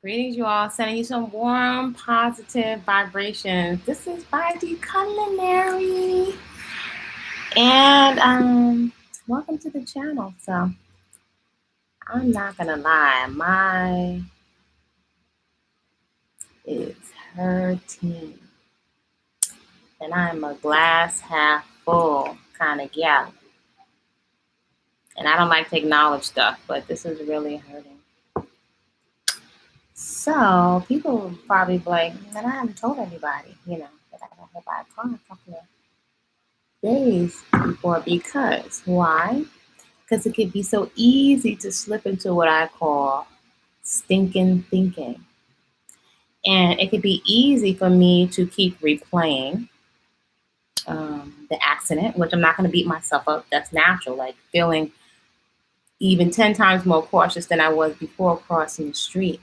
Greetings, you all. Sending you some warm, positive vibrations. This is Body-Culinary. And welcome to the channel. So, I'm not going to lie. My is hurting. And I'm a glass half full kind of gal. And I don't like to acknowledge stuff, but this is really hurting. So people will probably be like, and I haven't told anybody, that I got hit by a car a couple of days before. Because why? Because it could be so easy to slip into what I call stinking thinking. And it could be easy for me to keep replaying the accident, which I'm not going to beat myself up. That's natural, like feeling even 10 times more cautious than I was before crossing the street.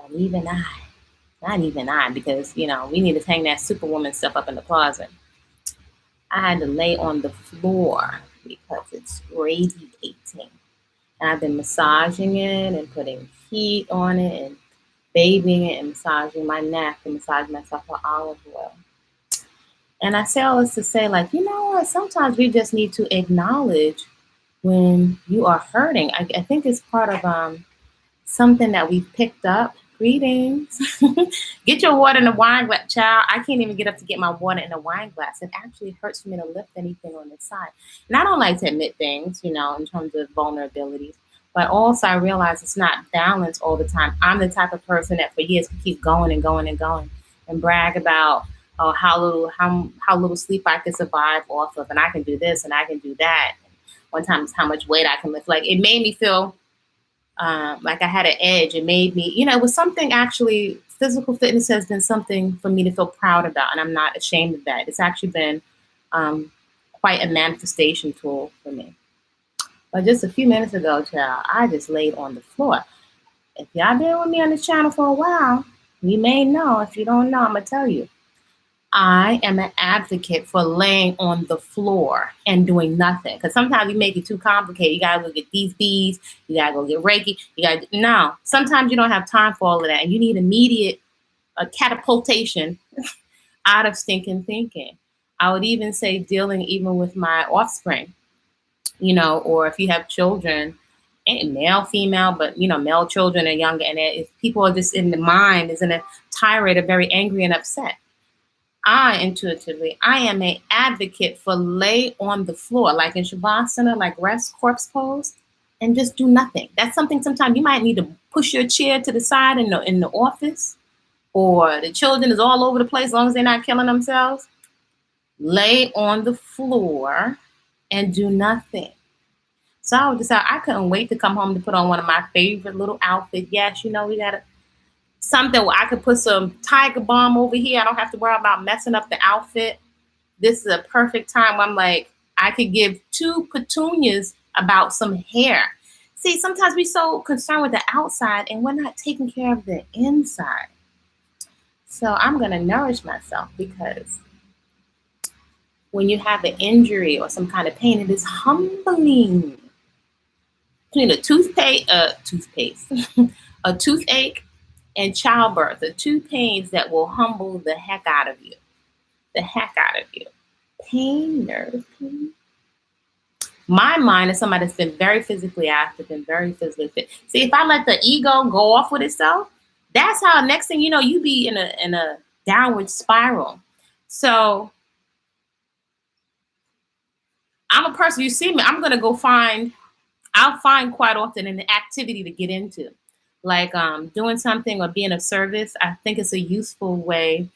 But not even I, because, we need to hang that superwoman stuff up in the closet. I had to lay on the floor because it's radiating. And I've been massaging it and putting heat on it and bathing it and massaging my neck and massaging myself with olive oil. And I say all this to say, like, you know what? Sometimes we just need to acknowledge when you are hurting. I think it's part of something that we've picked up. Greetings. Get your water in a wine glass, child. I can't even get up to get my water in a wine glass. It actually hurts for me to lift anything on the side. And I don't like to admit things, in terms of vulnerabilities. But also I realize it's not balanced all the time. I'm the type of person that for years could keep going and going and going and brag about how little sleep I can survive off of, and I can do this and I can do that. One time it's how much weight I can lift. Like, it made me feel like I had an edge. It made me, it was something actually. Physical fitness has been something for me to feel proud about, and I'm not ashamed of that. It's actually been quite a manifestation tool for me. But just a few minutes ago, child, I just laid on the floor. If y'all been with me on this channel for a while, you may know. If you don't know, I'm going to tell you. I am an advocate for laying on the floor and doing nothing. Because sometimes you make it too complicated. You got to go get these beads. You got to go get Reiki. No. Sometimes you don't have time for all of that. And you need immediate catapultation out of stinking thinking. I would even say dealing even with my offspring, or if you have children, and male, female, but, male children are younger. And if people are just in the mind, is in a tirade, are very angry and upset. I am an advocate for lay on the floor, like in Shavasana, like rest, corpse pose, and just do nothing. That's something sometimes you might need to push your chair to the side in the office, or the children is all over the place as long as they're not killing themselves. Lay on the floor and do nothing. So I would decide I couldn't wait to come home to put on one of my favorite little outfits. Yes, we got something where I could put some Tiger Balm over here. I don't have to worry about messing up the outfit. This is a perfect time where I'm like, I could give 2 petunias about some hair. See, sometimes we're so concerned with the outside and we're not taking care of the inside. So I'm going to nourish myself, because when you have an injury or some kind of pain, it is humbling. Between a toothache and childbirth are 2 pains that will humble the heck out of you. Pain, nerve pain. My mind is somebody that's been very physically active and very physically fit. See, if I let the ego go off with itself, that's how next thing you know, you be in a downward spiral. So I'm a person, you see me, I'm going to I'll find quite often an activity to get into. Like doing something or being of service. I think it's a useful way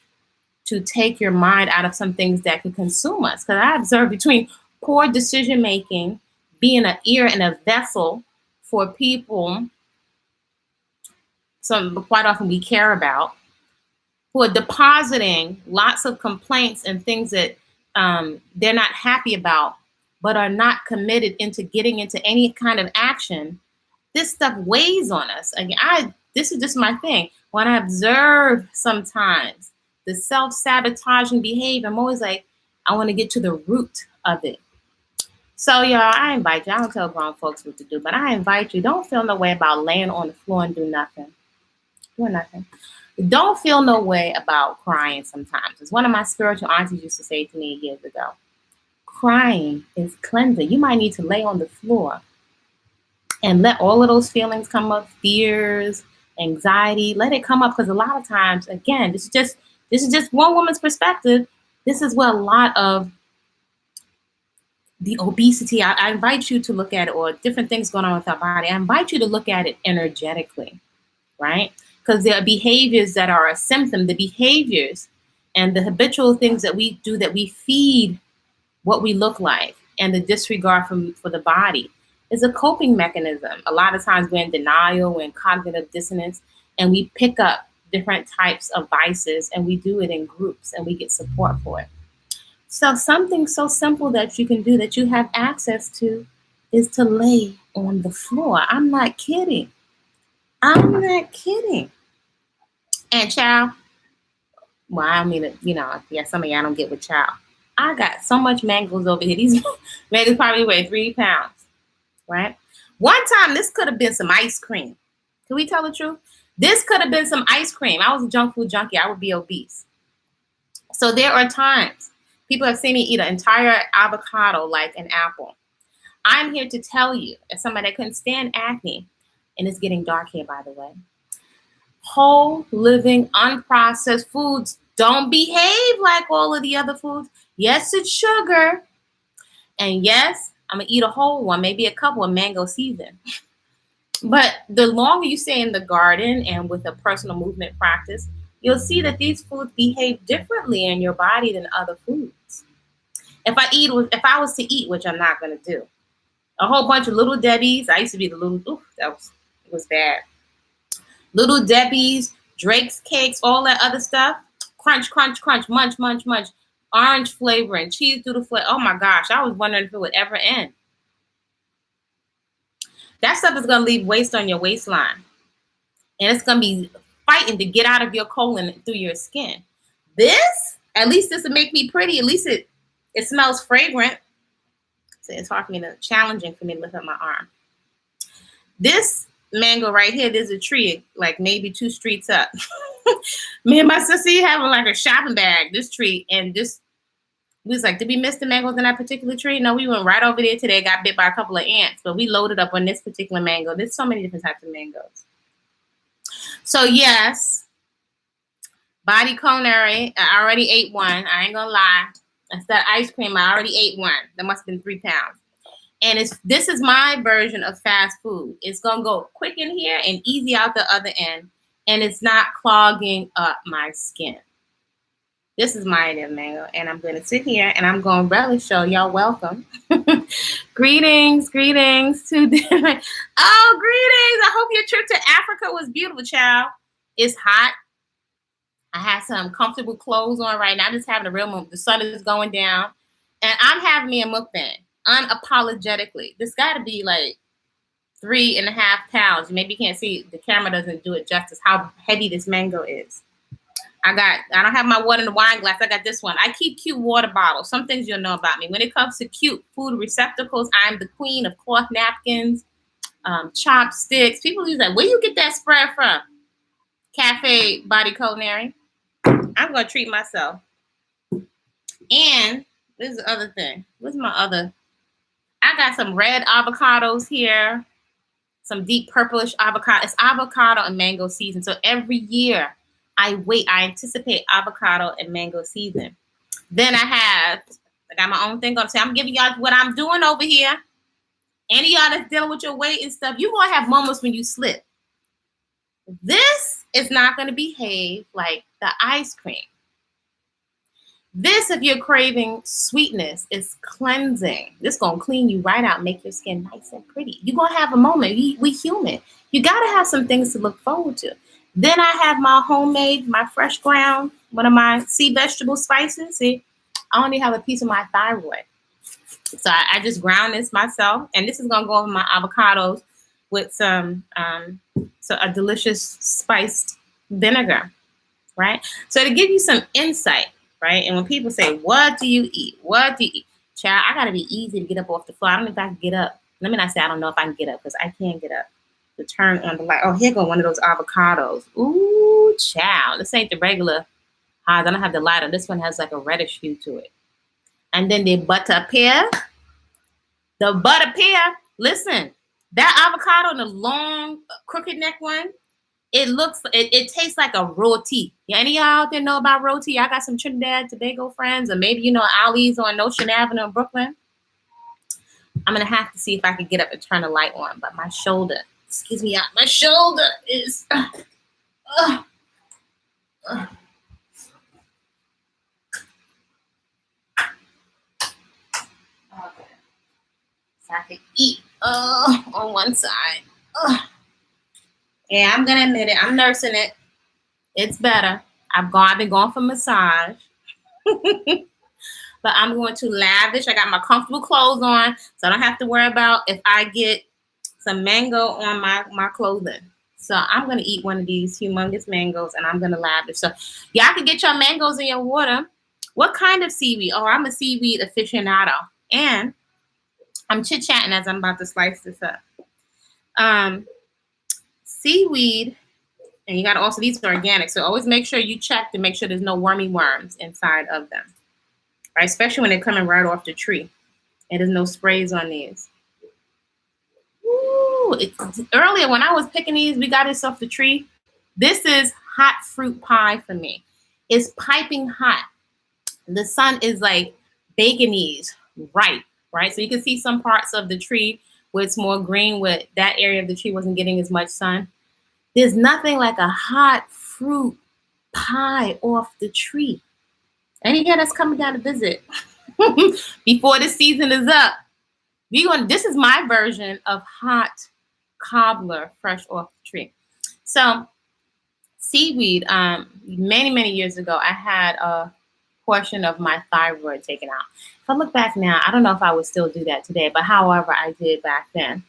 to take your mind out of some things that can consume us. Because I observe between poor decision making, being an ear and a vessel for people, quite often we care about, who are depositing lots of complaints and things that they're not happy about, but are not committed into getting into any kind of action. This stuff weighs on us. Again, this is just my thing. When I observe sometimes the self-sabotaging behavior, I'm always like, I want to get to the root of it. So, y'all, I invite you. I don't tell grown folks what to do, but I invite you. Don't feel no way about laying on the floor and do nothing. Doing nothing. Don't feel no way about crying sometimes. As one of my spiritual aunties used to say to me years ago, crying is cleansing. You might need to lay on the floor and let all of those feelings come up, fears, anxiety, let it come up, because a lot of times, again, this is just one woman's perspective. This is what a lot of the obesity, I invite you to look at it, or different things going on with our body. I invite you to look at it energetically, right? Because there are behaviors that are a symptom, the behaviors and the habitual things that we do, that we feed what we look like, and the disregard for the body is a coping mechanism. A lot of times we're in denial, we're in cognitive dissonance, and we pick up different types of vices, and we do it in groups, and we get support for it. So something so simple that you can do, that you have access to, is to lay on the floor. I'm not kidding. I'm not kidding. And child, well, I mean, yeah, some of y'all don't get with child. I got so much mangoes over here. These mangoes probably weigh 3 pounds, right? One time, this could have been some ice cream. Can we tell the truth? This could have been some ice cream. I was a junk food junkie. I would be obese. So there are times people have seen me eat an entire avocado like an apple. I'm here to tell you, as somebody that couldn't stand acne, and it's getting dark here, by the way, whole, living, unprocessed foods don't behave like all of the other foods. Yes, it's sugar. And yes, I'm going to eat a whole one, maybe a couple of mango season. But the longer you stay in the garden and with a personal movement practice, you'll see that these foods behave differently in your body than other foods. If I was to eat, which I'm not going to do, a whole bunch of Little Debbie's, I used to be the it was bad. Little Debbie's, Drake's cakes, all that other stuff, crunch, crunch, crunch, munch, munch, munch, orange flavor and cheese doodle flavor. Oh my gosh, I was wondering if it would ever end. That stuff is going to leave waste on your waistline. And it's going to be fighting to get out of your colon through your skin. This, at least this will make me pretty. At least it smells fragrant. So it's hard for me challenging for me to lift up my arm. This mango right here, there's a tree like maybe 2 streets up. Me and my sister having like a shopping bag, this tree, and this, we was like, did we miss the mangoes in that particular tree? No, we went right over there today, got bit by a couple of ants, but we loaded up on this particular mango. There's so many different types of mangoes. So yes, Body-Culinary, I already ate one. I ain't gonna lie. That's that ice cream, I already ate one. That must have been 3 pounds. And this is my version of fast food. It's gonna go quick in here and easy out the other end, and it's not clogging up my skin. This is my idea of mango, and I'm gonna sit here and I'm gonna relish. Show y'all welcome. Greetings to different. Oh, greetings! I hope your trip to Africa was beautiful, child. It's hot. I have some comfortable clothes on right now. I'm just having a real moment. The sun is going down, and I'm having me a mukbang. Unapologetically. This got to be like 3.5 pounds. Maybe you can't see, the camera doesn't do it justice how heavy this mango is. I don't have my water in the wine glass. I got this one. I keep cute water bottles. Some things you'll know about me. When it comes to cute food receptacles, I'm the queen of cloth napkins, chopsticks. People use that. Where you get that spread from? Cafe Body-Culinary. I'm going to treat myself. And this is the other thing. Where's my other? I got some red avocados here, some deep purplish avocado. It's avocado and mango season. So every year I anticipate avocado and mango season. Then I got my own thing. I'm giving y'all what I'm doing over here. Any of y'all that's dealing with your weight and stuff, you're going to have moments when you slip. This is not going to behave like the ice cream. This, if you're craving sweetness, is cleansing. This going to clean you right out, make your skin nice and pretty. You're going to have a moment. We human. You got to have some things to look forward to. Then I have my homemade, my fresh ground, one of my sea vegetable spices. See, I only have a piece of my thyroid. So I just ground this myself. And this is going to go over my avocados with a delicious spiced vinegar, right? So to give you some insight, right? And when people say, what do you eat? What do you eat? Child, I gotta be easy to get up off the floor. I don't know if I can get up. Let me not say I don't know if I can get up because I can't get up. To turn on the light. Oh, here go one of those avocados. Ooh, child. This ain't the regular highs. I don't have the lighter. This one has like a reddish hue to it. And then the butter pear. The butter pear. Listen, that avocado and the long crooked neck one, it tastes like a roti. Yeah, any of y'all out there know about roti? I got some Trinidad Tobago friends, or maybe you know Ali's on Ocean Avenue in Brooklyn. I'm gonna have to see if I can get up and turn the light on, but my shoulder, excuse me, my shoulder is Okay. So I can eat on one side. Yeah, I'm gonna admit it. I'm nursing it. It's better. I've been going for massage. But I'm going to lavish. I got my comfortable clothes on, so I don't have to worry about if I get some mango on my clothing. So I'm going to eat one of these humongous mangoes, and I'm going to lavish. So y'all can get your mangoes in your water. What kind of seaweed? Oh, I'm a seaweed aficionado. And I'm chit-chatting as I'm about to slice this up. Seaweed, and you got to also, these are organic, so always make sure you check to make sure there's no wormy worms inside of them. Right, especially when they're coming right off the tree. And there's no sprays on these. Ooh, earlier when I was picking these, we got this off the tree. This is hot fruit pie for me. It's piping hot. The sun is like baking these right? So you can see some parts of the tree where it's more green, where that area of the tree wasn't getting as much sun. There's nothing like a hot fruit pie off the tree. Any of you that's coming down to visit before the season is up, this is my version of hot cobbler fresh off the tree. So seaweed, many years ago, I had a portion of my thyroid taken out. If I look back now, I don't know if I would still do that today, but however, I did back then.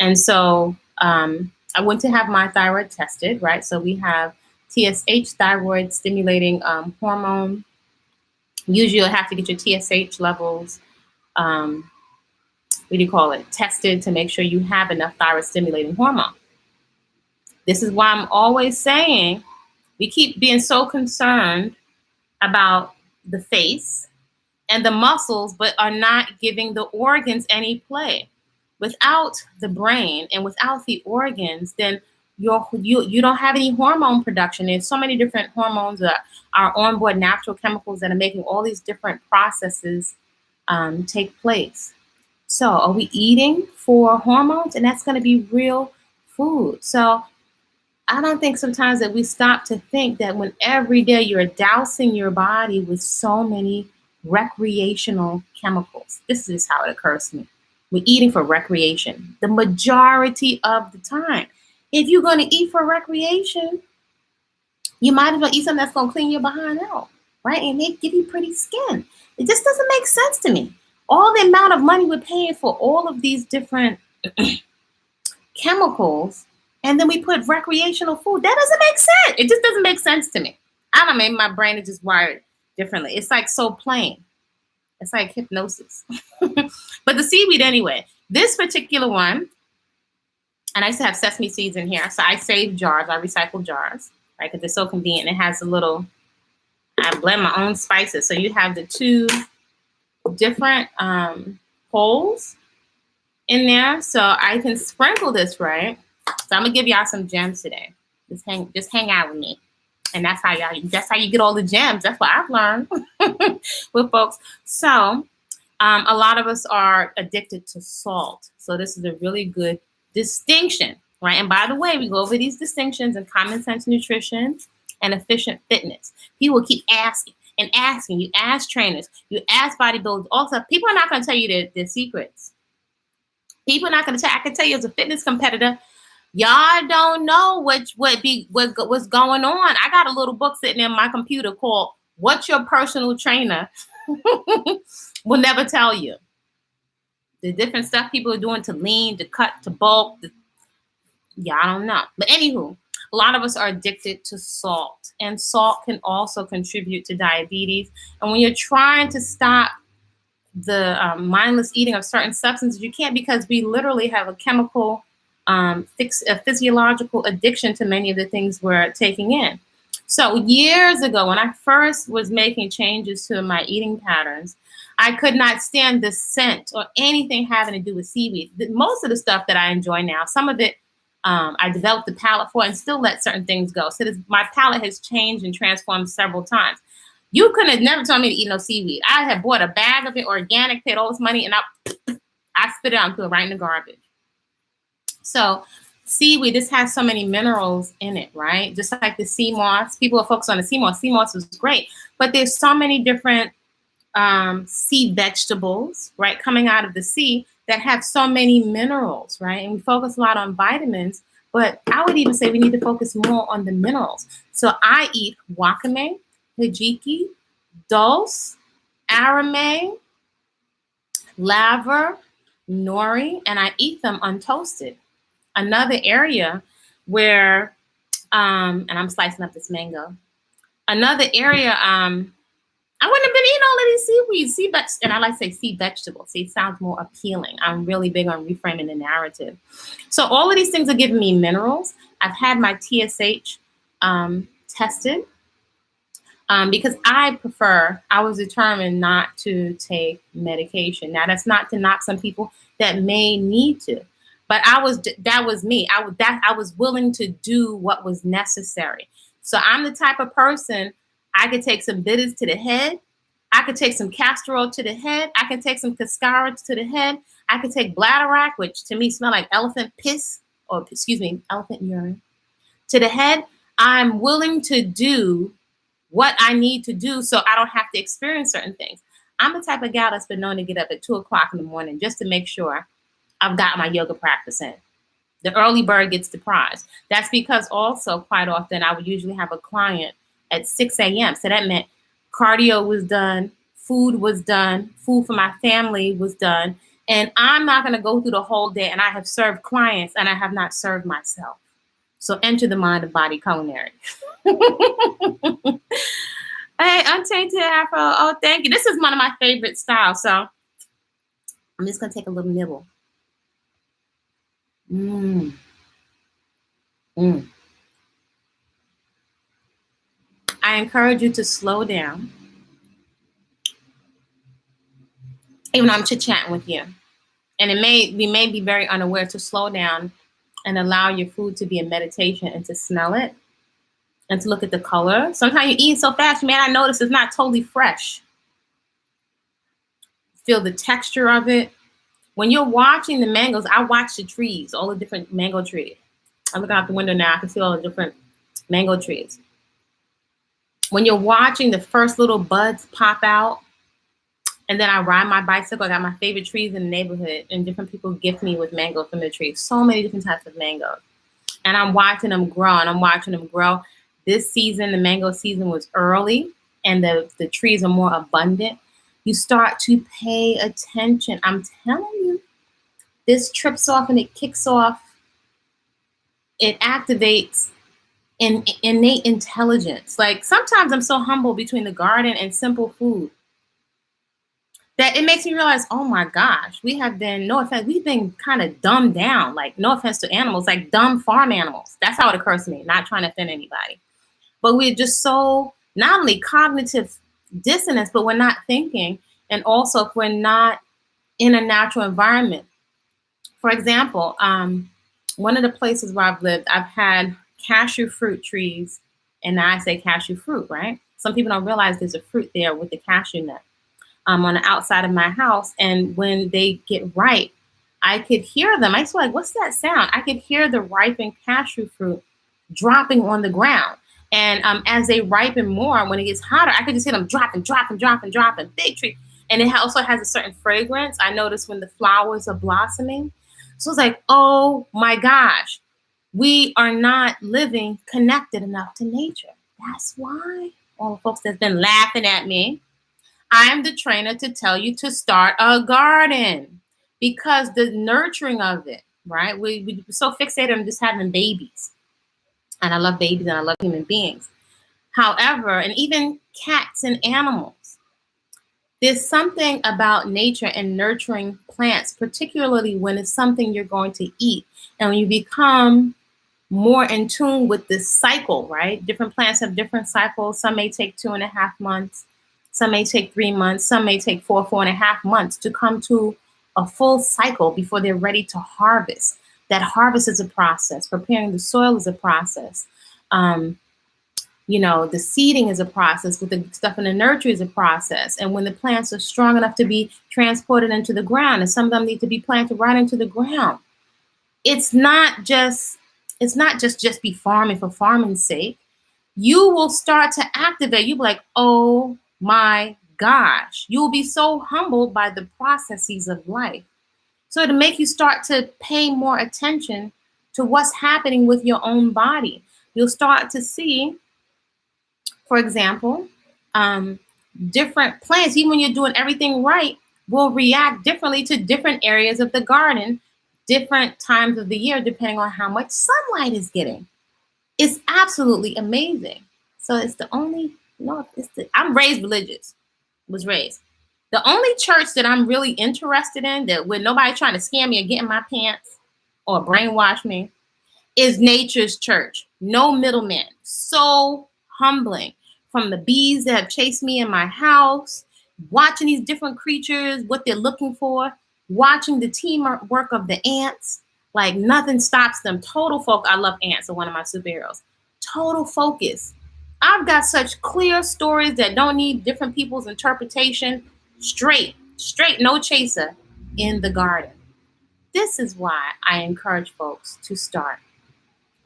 And so I went to have my thyroid tested, right? So we have TSH, thyroid stimulating hormone. Usually you'll have to get your TSH levels, tested to make sure you have enough thyroid stimulating hormone. This is why I'm always saying we keep being so concerned about the face and the muscles, but are not giving the organs any play. Without the brain and without the organs, then you don't have any hormone production. There's so many different hormones that are onboard natural chemicals that are making all these different processes take place. So are we eating for hormones? And that's going to be real food. So I don't think sometimes that we stop to think that when every day you're dousing your body with so many recreational chemicals. This is how it occurs to me. We're eating for recreation the majority of the time. If you're going to eat for recreation, you might as well eat something that's going to clean your behind out, right? And they give you pretty skin. It just doesn't make sense to me. All the amount of money we're paying for all of these different chemicals, and then we put recreational food. That doesn't make sense. It just doesn't make sense to me. I don't know, maybe my brain is just wired differently. It's like so plain. It's like hypnosis. But the seaweed anyway, this particular one, and I used to have sesame seeds in here. So I save jars, I recycle jars, right? Because they're so convenient. It has a little, I blend my own spices. So you have the two different holes in there. So I can sprinkle this, right? So I'm gonna give y'all some gems today. Just hang out with me. And that's how you get all the gems. That's what I've learned with folks. So a lot of us are addicted to salt. So this is a really good distinction, right? And by the way, we go over these distinctions in common sense nutrition and efficient fitness. People keep asking and asking. You ask trainers, you ask bodybuilders. Also, people are not going to tell you their secrets. People are not going to tell. I can tell you as a fitness competitor, y'all don't know what's going on. I got a little book sitting in my computer called "What Your Personal Trainer Will Never Tell You." The different stuff people are doing to lean, to cut, to bulk. I don't know. But anywho, a lot of us are addicted to salt, and salt can also contribute to diabetes. And when you're trying to stop mindless eating of certain substances. You can't, because we literally have a chemical, a physiological addiction to many of the things we're taking in. So years ago, when I first was making changes to my eating patterns, I could not stand the scent or anything having to do with seaweed. Most of the stuff that I enjoy now, some of it I developed the palate for and still let certain things go. So my palate has changed and transformed several times. You could have never told me to eat no seaweed. I had bought a bag of it, organic, paid all this money, and I spit it out and threw it right in the garbage. So seaweed, this has so many minerals in it, right? Just like the sea moss. People are focused on the sea moss. Sea moss is great, but there's so many different sea vegetables, right, coming out of the sea that have so many minerals, right? And we focus a lot on vitamins, but I would even say we need to focus more on the minerals. So I eat wakame, hijiki, dulse, arame, laver, nori, and I eat them untoasted. Another area where, and I'm slicing up this mango. Another area, I wouldn't have been eating all of these seaweeds, and I like to say sea vegetables. See, it sounds more appealing. I'm really big on reframing the narrative. So all of these things are giving me minerals. I've had my TSH tested because I was determined not to take medication. Now, that's not to knock some people that may need to, but that was me. I was willing to do what was necessary. So I'm the type of person, I could take some bitters to the head. I could take some castor oil to the head. I could take some cascara to the head. I could take bladderwrack, which to me smell like elephant piss, or excuse me, elephant urine, to the head. I'm willing to do what I need to do so I don't have to experience certain things. I'm the type of gal that's been known to get up at 2 o'clock in the morning just to make sure I've got my yoga practice in. The early bird gets the prize. That's because also quite often I would usually have a client at 6 a.m. So that meant cardio was done, food was done, food for my family was done. And I'm not going to go through the whole day and I have served clients and I have not served myself. So enter the mind of Body-Culinary. Hey, Untainted Afro. Oh, thank you. This is one of my favorite styles. So I'm just going to take a little nibble. I encourage you to slow down, even though I'm chit-chatting with you. And we may be very unaware to slow down and allow your food to be a meditation and to smell it and to look at the color. Sometimes you eat so fast, you may not notice it's not totally fresh. Feel the texture of it. When you're watching the mangoes, I watch the trees, all the different mango trees. I look out the window now, I can see all the different mango trees. When you're watching the first little buds pop out, and then I ride my bicycle, I got my favorite trees in the neighborhood, and different people gift me with mango from the trees. So many different types of mangoes. And I'm watching them grow, and I'm watching them grow. This season, the mango season was early, and the trees are more abundant. You start to pay attention. I'm telling you, this trips off and it kicks off. It activates an innate intelligence. Like sometimes I'm so humble between the garden and simple food that it makes me realize, oh my gosh, we have been, no offense, we've been kind of dumbed down, like no offense to animals, like dumb farm animals. That's how it occurs to me, not trying to offend anybody. But we're just so, not only cognitive dissonance, but we're not thinking. And also if we're not in a natural environment. For example, one of the places where I've lived, I've had cashew fruit trees, and now I say cashew fruit, right? Some people don't realize there's a fruit there with the cashew nut on the outside of my house. And when they get ripe, I could hear them. I was like, what's that sound? I could hear the ripened cashew fruit dropping on the ground. And as they ripen more, when it gets hotter, I could just hear them dropping, big tree. And it also has a certain fragrance. I noticed when the flowers are blossoming. So it's like, oh my gosh, we are not living connected enough to nature. That's why all the folks that's been laughing at me, I am the trainer to tell you to start a garden, because the nurturing of it, right? We're so fixated on just having babies. And I love babies and I love human beings. However, and even cats and animals, There's something about nature and nurturing plants, particularly when it's something you're going to eat. And when you become more in tune with this cycle, right? Different plants have different cycles. Some may take 2.5 months. Some may take 3 months. Some may take 4.5 months to come to a full cycle before they're ready to harvest. That harvest is a process. Preparing the soil is a process. The seeding is a process, with the stuff in the nursery is a process. And when the plants are strong enough to be transported into the ground, and some of them need to be planted right into the ground, it's not just be farming for farming's sake. You will start to activate. You'll be like, oh my gosh. You'll be so humbled by the processes of life. So to make you start to pay more attention to what's happening with your own body. You'll start to see, for example, different plants, even when you're doing everything right, will react differently to different areas of the garden, different times of the year, depending on how much sunlight is getting. It's absolutely amazing. So it's the only, I'm raised religious, was raised. The only church that I'm really interested in, that with nobody trying to scam me or get in my pants or brainwash me, is nature's church. No middlemen. So humbling. From the bees that have chased me in my house, watching these different creatures, what they're looking for, watching the teamwork of the ants, like nothing stops them. Total focus. I love ants, are one of my superheroes. Total focus. I've got such clear stories that don't need different people's interpretation. Straight, no chaser in the garden. This is why I encourage folks to start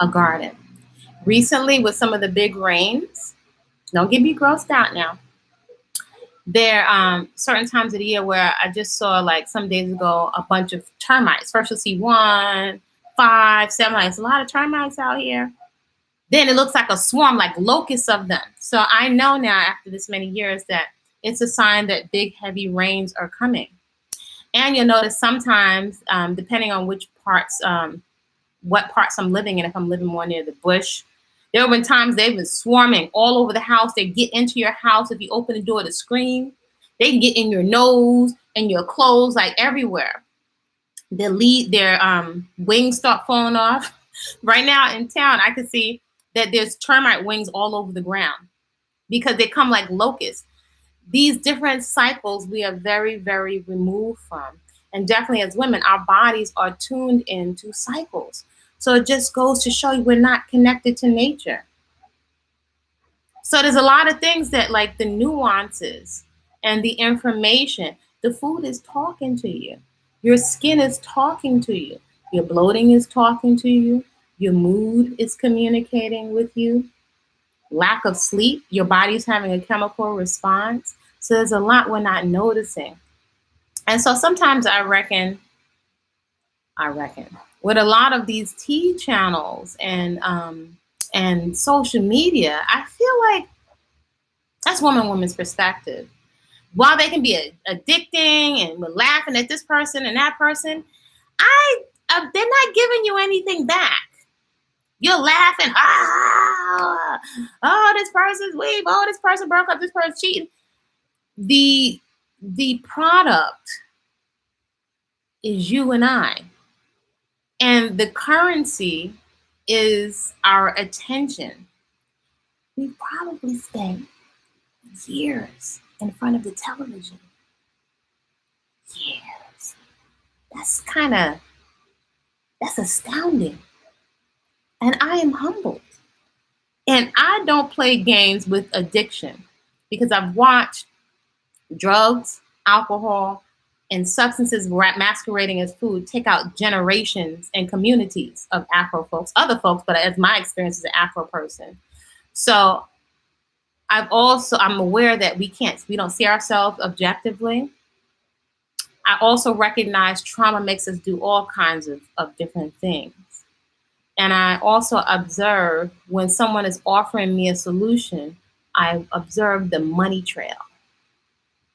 a garden. Recently, with some of the big rains, don't get me grossed out now. There are certain times of the year where I just saw, like some days ago, a bunch of termites. First you'll see 1, 5, 7. There's a lot of termites out here. Then it looks like a swarm, like locusts of them. So I know now, after this many years, that it's a sign that big, heavy rains are coming. And you'll notice sometimes, depending on which parts, what parts I'm living in, if I'm living more near the bush, there have been times they've been swarming all over the house. They get into your house if you open the door to scream. They can get in your nose and your clothes, like everywhere. Their wings start falling off. Right now in town, I can see that there's termite wings all over the ground because they come like locusts. These different cycles we are very, very removed from. And definitely as women, our bodies are tuned into cycles. So it just goes to show you we're not connected to nature. So there's a lot of things that, like the nuances and the information, the food is talking to you. Your skin is talking to you. Your bloating is talking to you. Your mood is communicating with you. Lack of sleep, your body's having a chemical response. So there's a lot we're not noticing. And so sometimes I reckon, with a lot of these tea channels and social media, I feel like that's woman's perspective. While they can be addicting and we're laughing at this person and that person, they're not giving you anything back. You're laughing, oh, this person's weak, oh, this person broke up, this person's cheating. The product is you and I. And the currency is our attention. We probably spent years in front of the television. Years. That's astounding. And I am humbled. And I don't play games with addiction because I've watched drugs, alcohol, and substances masquerading as food take out generations and communities of Afro folks, other folks, but as my experience as an Afro person. So I'm aware that we don't see ourselves objectively. I also recognize trauma makes us do all kinds of different things. And I also observe when someone is offering me a solution, I observe the money trail.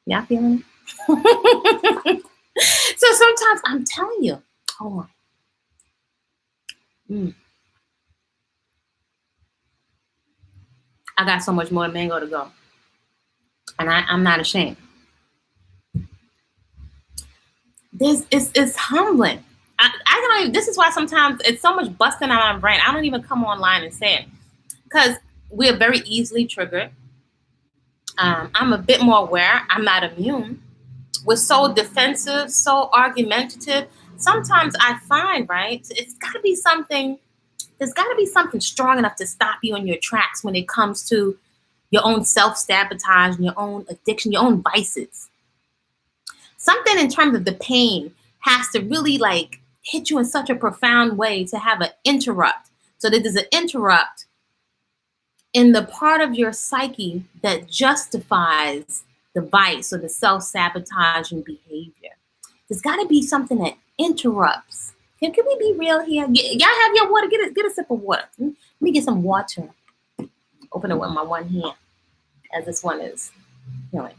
Y'all feeling it? So sometimes I'm telling you, hold on. I got so much more mango to go. And I'm not ashamed. It's humbling. I don't even, this is why sometimes it's so much busting out of my brain. I don't even come online and say it because we are very easily triggered. I'm a bit more aware. I'm not immune. We're so defensive, so argumentative. Sometimes I find, right, it's got to be something, there's got to be something strong enough to stop you in your tracks when it comes to your own self-sabotage and your own addiction, your own vices. Something in terms of the pain has to really like hit you in such a profound way to have an interrupt. So that there's an interrupt in the part of your psyche that justifies the vice or the self-sabotaging behavior. There's got to be something that interrupts. Can we be real here? Y'all have your water? Get a sip of water. Let me get some water. Open it with my one hand, as this one is healing.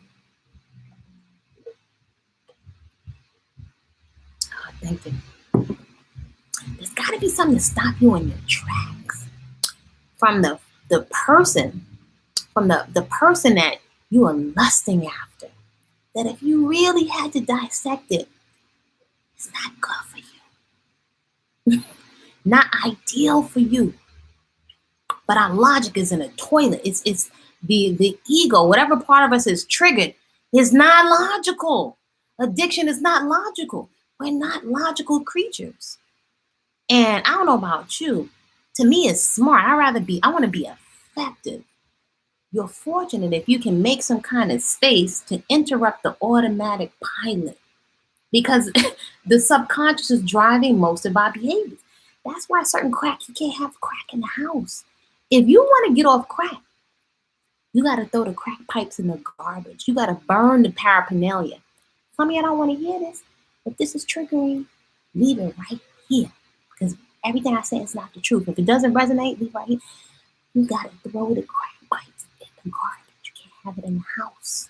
Oh, thank you. There's got to be something to stop you in your tracks from the person, from the person that you are lusting after. That if you really had to dissect it, it's not good for you. Not ideal for you. But our logic is in a toilet. It's the ego, whatever part of us is triggered, is not logical. Addiction is not logical. We're not logical creatures. And I don't know about you. To me, it's smart. I want to be effective. You're fortunate if you can make some kind of space to interrupt the automatic pilot, because the subconscious is driving most of our behaviors. That's why certain crack, you can't have crack in the house. If you want to get off crack, you got to throw the crack pipes in the garbage. You got to burn the paraphernalia. Some of y'all don't want to hear this. If this is triggering, leave it right here. Because everything I say is not the truth. If it doesn't resonate, leave it right here. You got to throw the crack pipes in the garbage. You can't have it in the house.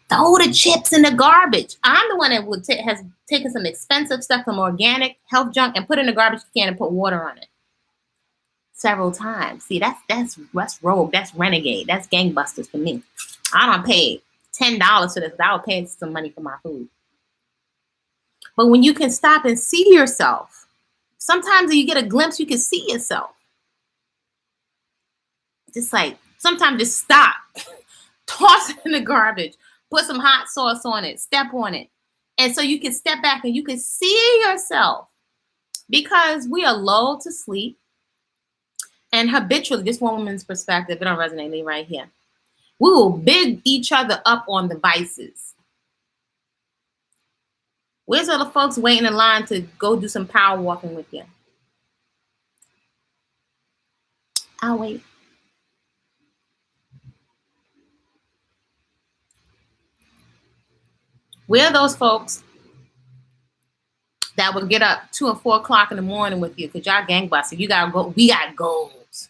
Throw the chips in the garbage. I'm the one that has taken some expensive stuff from organic health junk and put it in the garbage can and put water on it. Several times. See, that's rogue, that's renegade, that's gangbusters for me. I don't pay $10 for this, but I would pay some money for my food. But when you can stop and see yourself, sometimes when you get a glimpse, you can see yourself. Just like, sometimes just stop, toss it in the garbage, put some hot sauce on it, step on it. And so you can step back and you can see yourself, because we are lulled to sleep. And habitually, this one woman's perspective, it don't resonate right here. We will big each other up on the vices. Where's all the folks waiting in line to go do some power walking with you? I'll wait. Where are those folks that will get up 2 and 4 o'clock in the morning with you because y'all gangbusters? You gotta go. We got goals.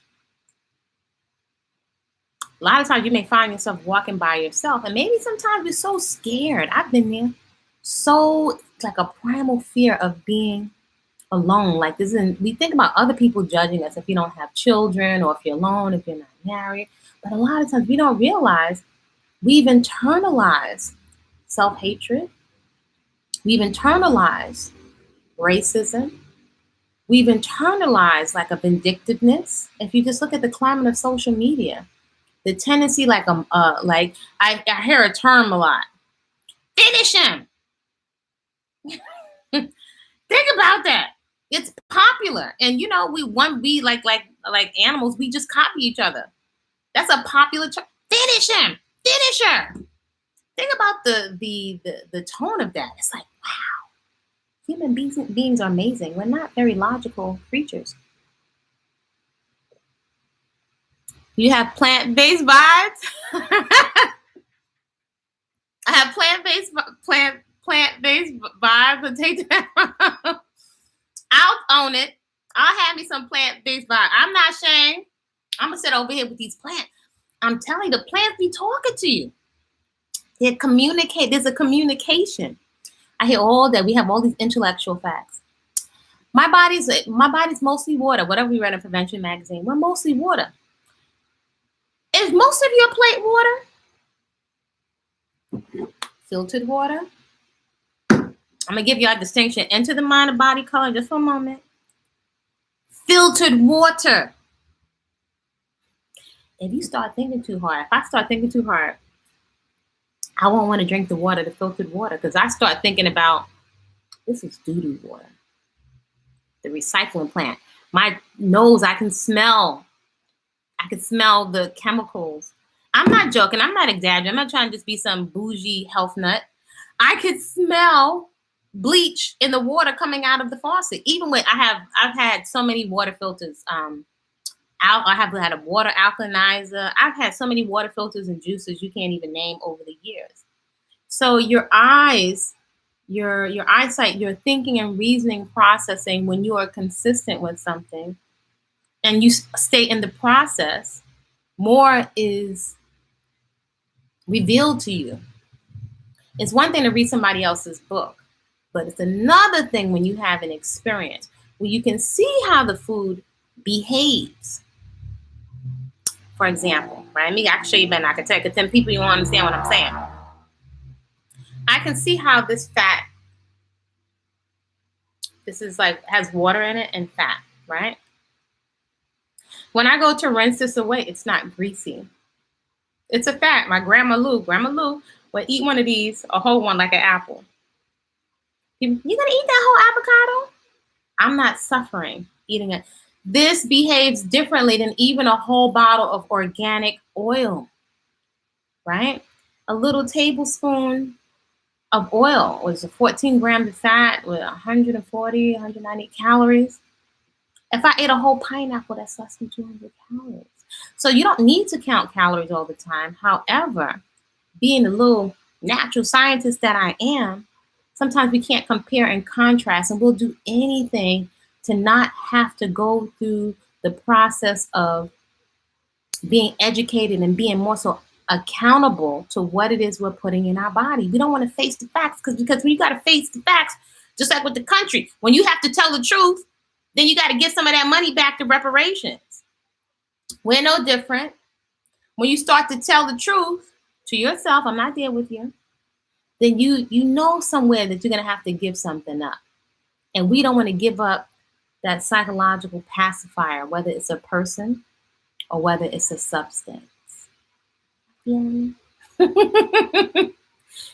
A lot of times you may find yourself walking by yourself, and maybe sometimes you're so scared. I've been there. So it's like a primal fear of being alone. Like this, we think about other people judging us if you don't have children, or if you're alone, if you're not married. But a lot of times we don't realize we've internalized self-hatred. We've internalized racism. We've internalized like a vindictiveness. If you just look at the climate of social media, the tendency, like I hear a term a lot. Finish him. Think about that. It's popular, and you know we like animals. We just copy each other. That's a popular term. Finish him. Finish her. Think about the tone of that. It's like, wow, human beings are amazing. We're not very logical creatures. You have plant-based vibes. I have plant-based vibes. But take that. I'll own it. I'll have me some plant-based vibe. I'm not ashamed. I'm gonna sit over here with these plants. I'm telling you, the plants be talking to you. They communicate. There's a communication. I hear all that. We have all these intellectual facts. My body's mostly water. Whatever we read in Prevention magazine, we're mostly water. Is most of your plate water? Filtered water? I'm going to give you a distinction into the mind of body color just for a moment. Filtered water. If you start thinking too hard, if I start thinking too hard, I won't want to drink the water, the filtered water, because I start thinking about, this is doo-doo water. The recycling plant. My nose, I can smell the chemicals. I'm not joking. I'm not exaggerating. I'm not trying to just be some bougie health nut. I could smell bleach in the water coming out of the faucet. Even when I've had so many water filters. I have had a water alkalinizer. I've had so many water filters and juices you can't even name over the years. So your eyes, your eyesight, your thinking and reasoning processing, when you are consistent with something and you stay in the process, more is revealed to you. It's one thing to read somebody else's book, but it's another thing when you have an experience where you can see how the food behaves. For example, right? I can show you better. I can tell you, 10 people, you won't understand what I'm saying. I can see how this fat, this is like, has water in it and fat, right? When I go to rinse this away, it's not greasy. It's a fat. My Grandma Lou would eat one of these, a whole one, like an apple. You gonna eat that whole avocado? I'm not suffering eating it. This behaves differently than even a whole bottle of organic oil, right? A little tablespoon of oil was 14 grams of fat with 140, 190 calories. If I ate a whole pineapple, that's less than 200 calories. So you don't need to count calories all the time. However, being the little natural scientist that I am, sometimes we can't compare and contrast, and we'll do anything to not have to go through the process of being educated and being more so accountable to what it is we're putting in our body. We don't want to face the facts because when you got to face the facts, just like with the country, when you have to tell the truth, then you got to get some of that money back to reparations. We're no different. When you start to tell the truth to yourself, I'm not there with you, then you know somewhere that you're going to have to give something up. And we don't want to give up that psychological pacifier, whether it's a person or whether it's a substance. Yeah.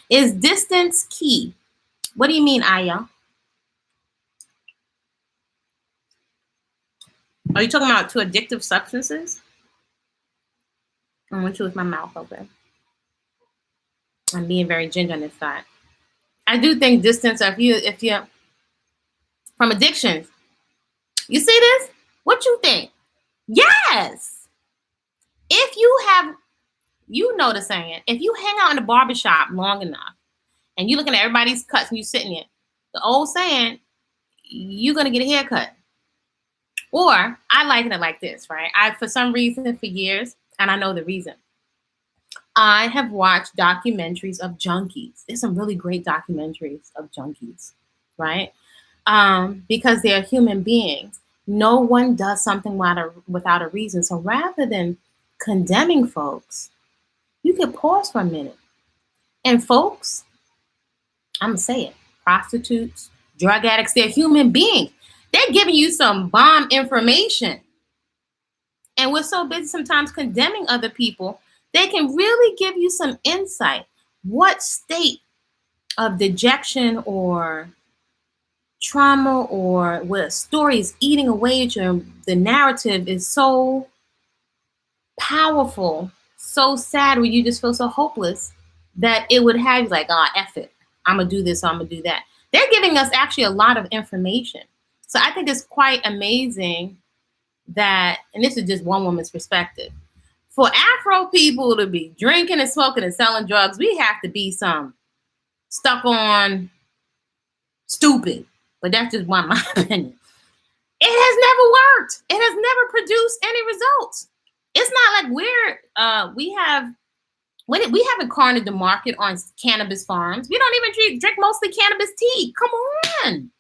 Is distance key? What do you mean, Aya? Are you talking about two addictive substances? I'm going to chew with my mouth open. I'm being very ginger on this side. I do think distance, if you from addictions, you see this? What you think? Yes. If you have, you know the saying, if you hang out in the barbershop long enough and you're looking at everybody's cuts and you sitting there, the old saying, you're going to get a haircut. Or I liken it like this, right? For some reason, for years, and I know the reason, I have watched documentaries of junkies. There's some really great documentaries of junkies, right? Because they're human beings. No one does something without a reason. So rather than condemning folks, you can pause for a minute. And folks, I'm going to say it, prostitutes, drug addicts, they're human beings. They're giving you some bomb information. And we're so busy sometimes condemning other people, they can really give you some insight. What state of dejection or trauma or what a story is eating away at you, the narrative is so powerful, so sad, where you just feel so hopeless that it would have you like, F it. I'm going to do this, I'm going to do that. They're giving us actually a lot of information. So I think it's quite amazing that, and this is just one woman's perspective, for Afro people to be drinking and smoking and selling drugs, we have to be some stuck on stupid. But that's just my opinion. It has never worked. It has never produced any results. It's not like we haven't cornered the market on cannabis farms. We don't even drink mostly cannabis tea. Come on.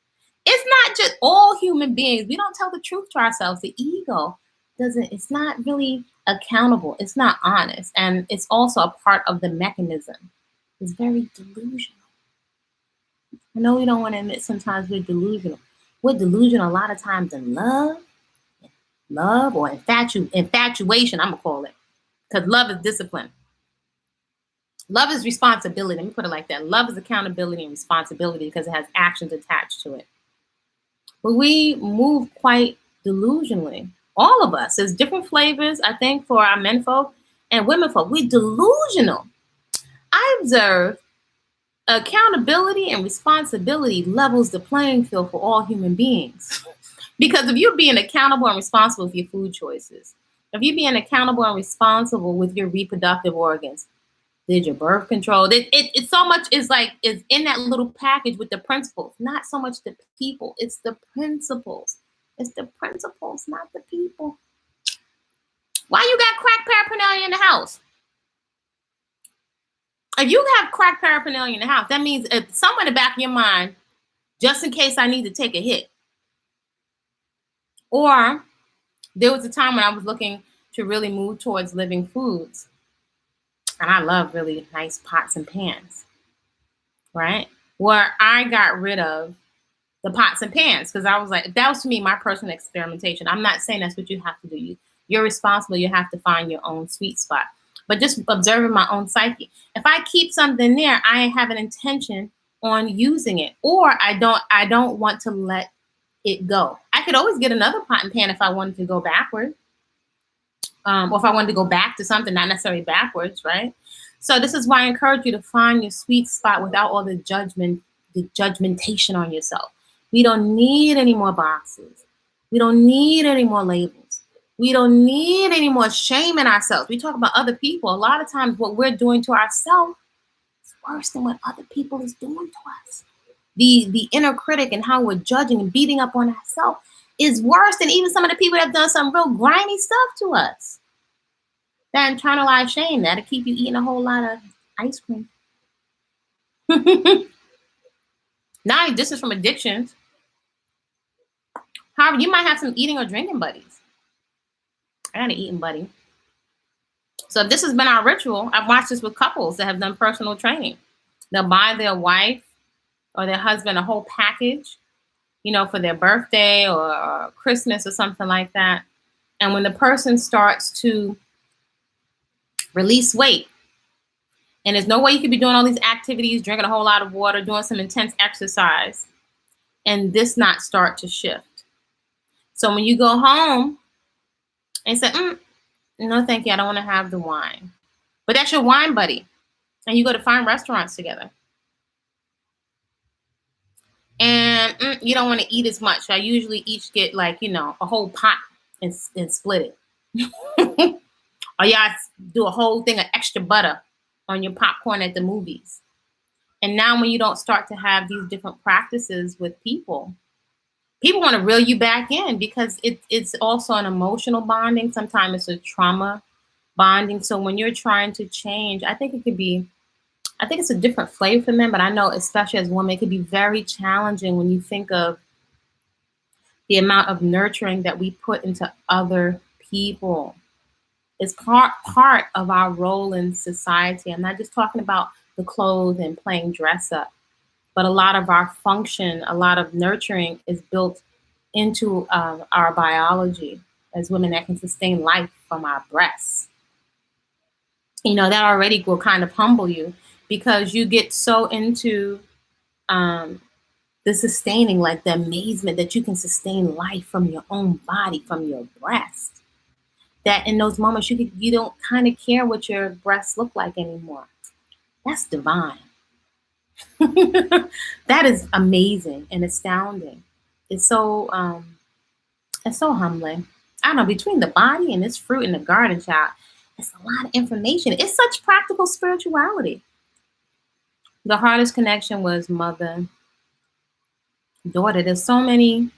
It's not just all human beings. We don't tell the truth to ourselves. The ego it's not really accountable. It's not honest. And it's also a part of the mechanism. It's very delusional. I know we don't want to admit sometimes we're delusional. We're delusional a lot of times in love or infatuation, I'm gonna call it. Because love is discipline. Love is responsibility. Let me put it like that. Love is accountability and responsibility because it has actions attached to it. But we move quite delusionally. All of us. There's different flavors, I think, for our men folk and women folk. We're delusional. I observe accountability and responsibility levels the playing field for all human beings. Because if you're being accountable and responsible with your food choices, if you're being accountable and responsible with your reproductive organs, did your birth control? It so much is in that little package with the principles, not so much the people. It's the principles. It's the principles, not the people. Why you got crack paraphernalia in the house? If you have crack paraphernalia in the house, that means if somewhere in the back of your mind, just in case I need to take a hit. Or there was a time when I was looking to really move towards living foods. And I love really nice pots and pans, right? Where I got rid of the pots and pans because I was like, that was to me my personal experimentation. I'm not saying that's what you have to do. You're responsible. You have to find your own sweet spot. But just observing my own psyche. If I keep something there, I have an intention on using it, or I don't want to let it go. I could always get another pot and pan if I wanted to go backward. Or if I wanted to go back to something, not necessarily backwards, right? So this is why I encourage you to find your sweet spot without all the judgmentation on yourself. We don't need any more boxes. We don't need any more labels. We don't need any more shame in ourselves. We talk about other people. A lot of times what we're doing to ourselves is worse than what other people is doing to us. The inner critic and how we're judging and beating up on ourselves is worse than even some of the people that have done some real grimy stuff to us. That internalized shame, that'll keep you eating a whole lot of ice cream. Now, this is from addictions. However, you might have some eating or drinking buddies. I got an eating buddy. So if this has been our ritual, I've watched this with couples that have done personal training. They'll buy their wife or their husband a whole package, for their birthday or Christmas or something like that. And when the person starts to release weight, and there's no way you could be doing all these activities, drinking a whole lot of water, doing some intense exercise, and this not start to shift. So when you go home and say, no, thank you, I don't want to have the wine. But that's your wine buddy. And you go to fine restaurants together. And you don't want to eat as much. I usually each get a whole pot and split it. Or y'all do a whole thing of extra butter on your popcorn at the movies. And now when you don't start to have these different practices with people want to reel you back in because it's also an emotional bonding. Sometimes it's a trauma bonding. So when you're trying to change, I think it's a different flavor for men, but I know especially as women, it can be very challenging when you think of the amount of nurturing that we put into other people. It's part of our role in society. I'm not just talking about the clothes and playing dress up, but a lot of our function, a lot of nurturing is built into our biology as women that can sustain life from our breasts. That already will kind of humble you because you get so into the sustaining, like the amazement that you can sustain life from your own body, from your breast. That in those moments you don't kind of care what your breasts look like anymore. That's divine. That is amazing and astounding. It's so humbling. I don't know, between the body and this fruit in the garden, child, it's a lot of information. It's such practical spirituality. The hardest connection was mother, daughter. There's so many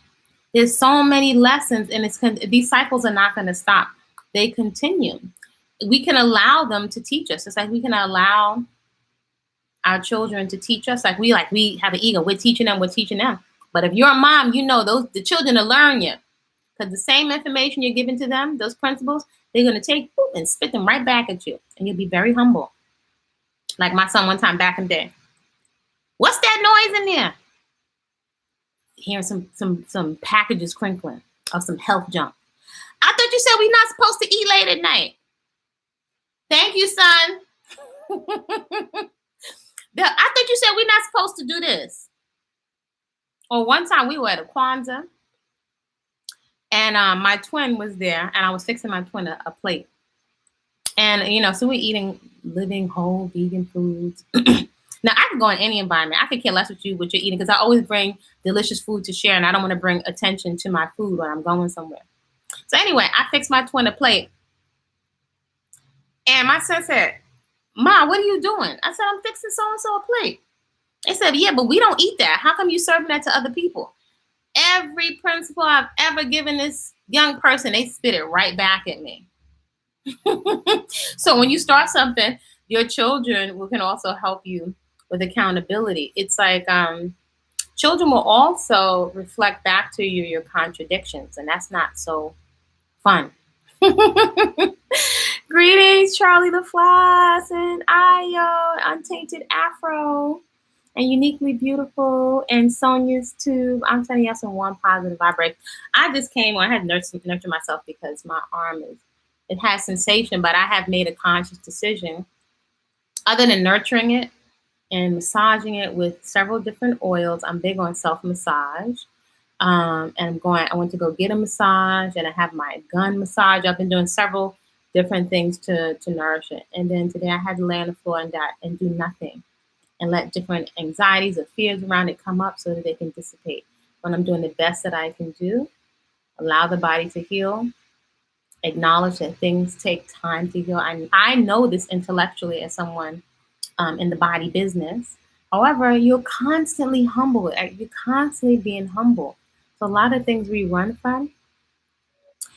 lessons, and these cycles are not going to stop. They continue. We can allow them to teach us. It's like we can allow our children to teach us. Like we have an ego. We're teaching them. But if you're a mom, the children will learn you. Because the same information you're giving to them, those principles, they're going to take and spit them right back at you. And you'll be very humble. Like my son one time back in the day. What's that noise in there? hearing some packages crinkling of some health junk. I thought you said we're not supposed to eat late at night. Thank you, son. I thought you said we're not supposed to do this. Or one time we were at a Kwanzaa, and my twin was there, and I was fixing my twin a plate. And, you know, so we're eating living whole vegan foods. Now, I can go in any environment. I could care less what you're eating, because I always bring delicious food to share, and I don't want to bring attention to my food when I'm going somewhere. So anyway, I fixed my twin a plate. And my son said, "Ma, what are you doing?" I said, "I'm fixing so-and-so a plate." They said, "Yeah, but we don't eat that. How come you serving that to other people?" Every principle I've ever given this young person, they spit it right back at me. So when you start something, your children can also help you with accountability. It's like children will also reflect back to you your contradictions, and that's not so fun. Greetings, Charlie the Flash and Ayo, Untainted Afro, and Uniquely Beautiful, and Sonia's too. I'm sending you some warm, positive vibration. I just came on. I had to nurture myself because my arm it has sensation, but I have made a conscious decision, other than nurturing it and massaging it with several different oils. I'm big on self-massage. And I went to go get a massage, and I have my gun massage. I've been doing several different things to nourish it. And then today I had to lay on the floor and do nothing, and let different anxieties or fears around it come up so that they can dissipate. When I'm doing the best that I can do, allow the body to heal, acknowledge that things take time to heal. I know this intellectually as someone in the body business. However, you're constantly humble. You're constantly being humble. So a lot of things we run from,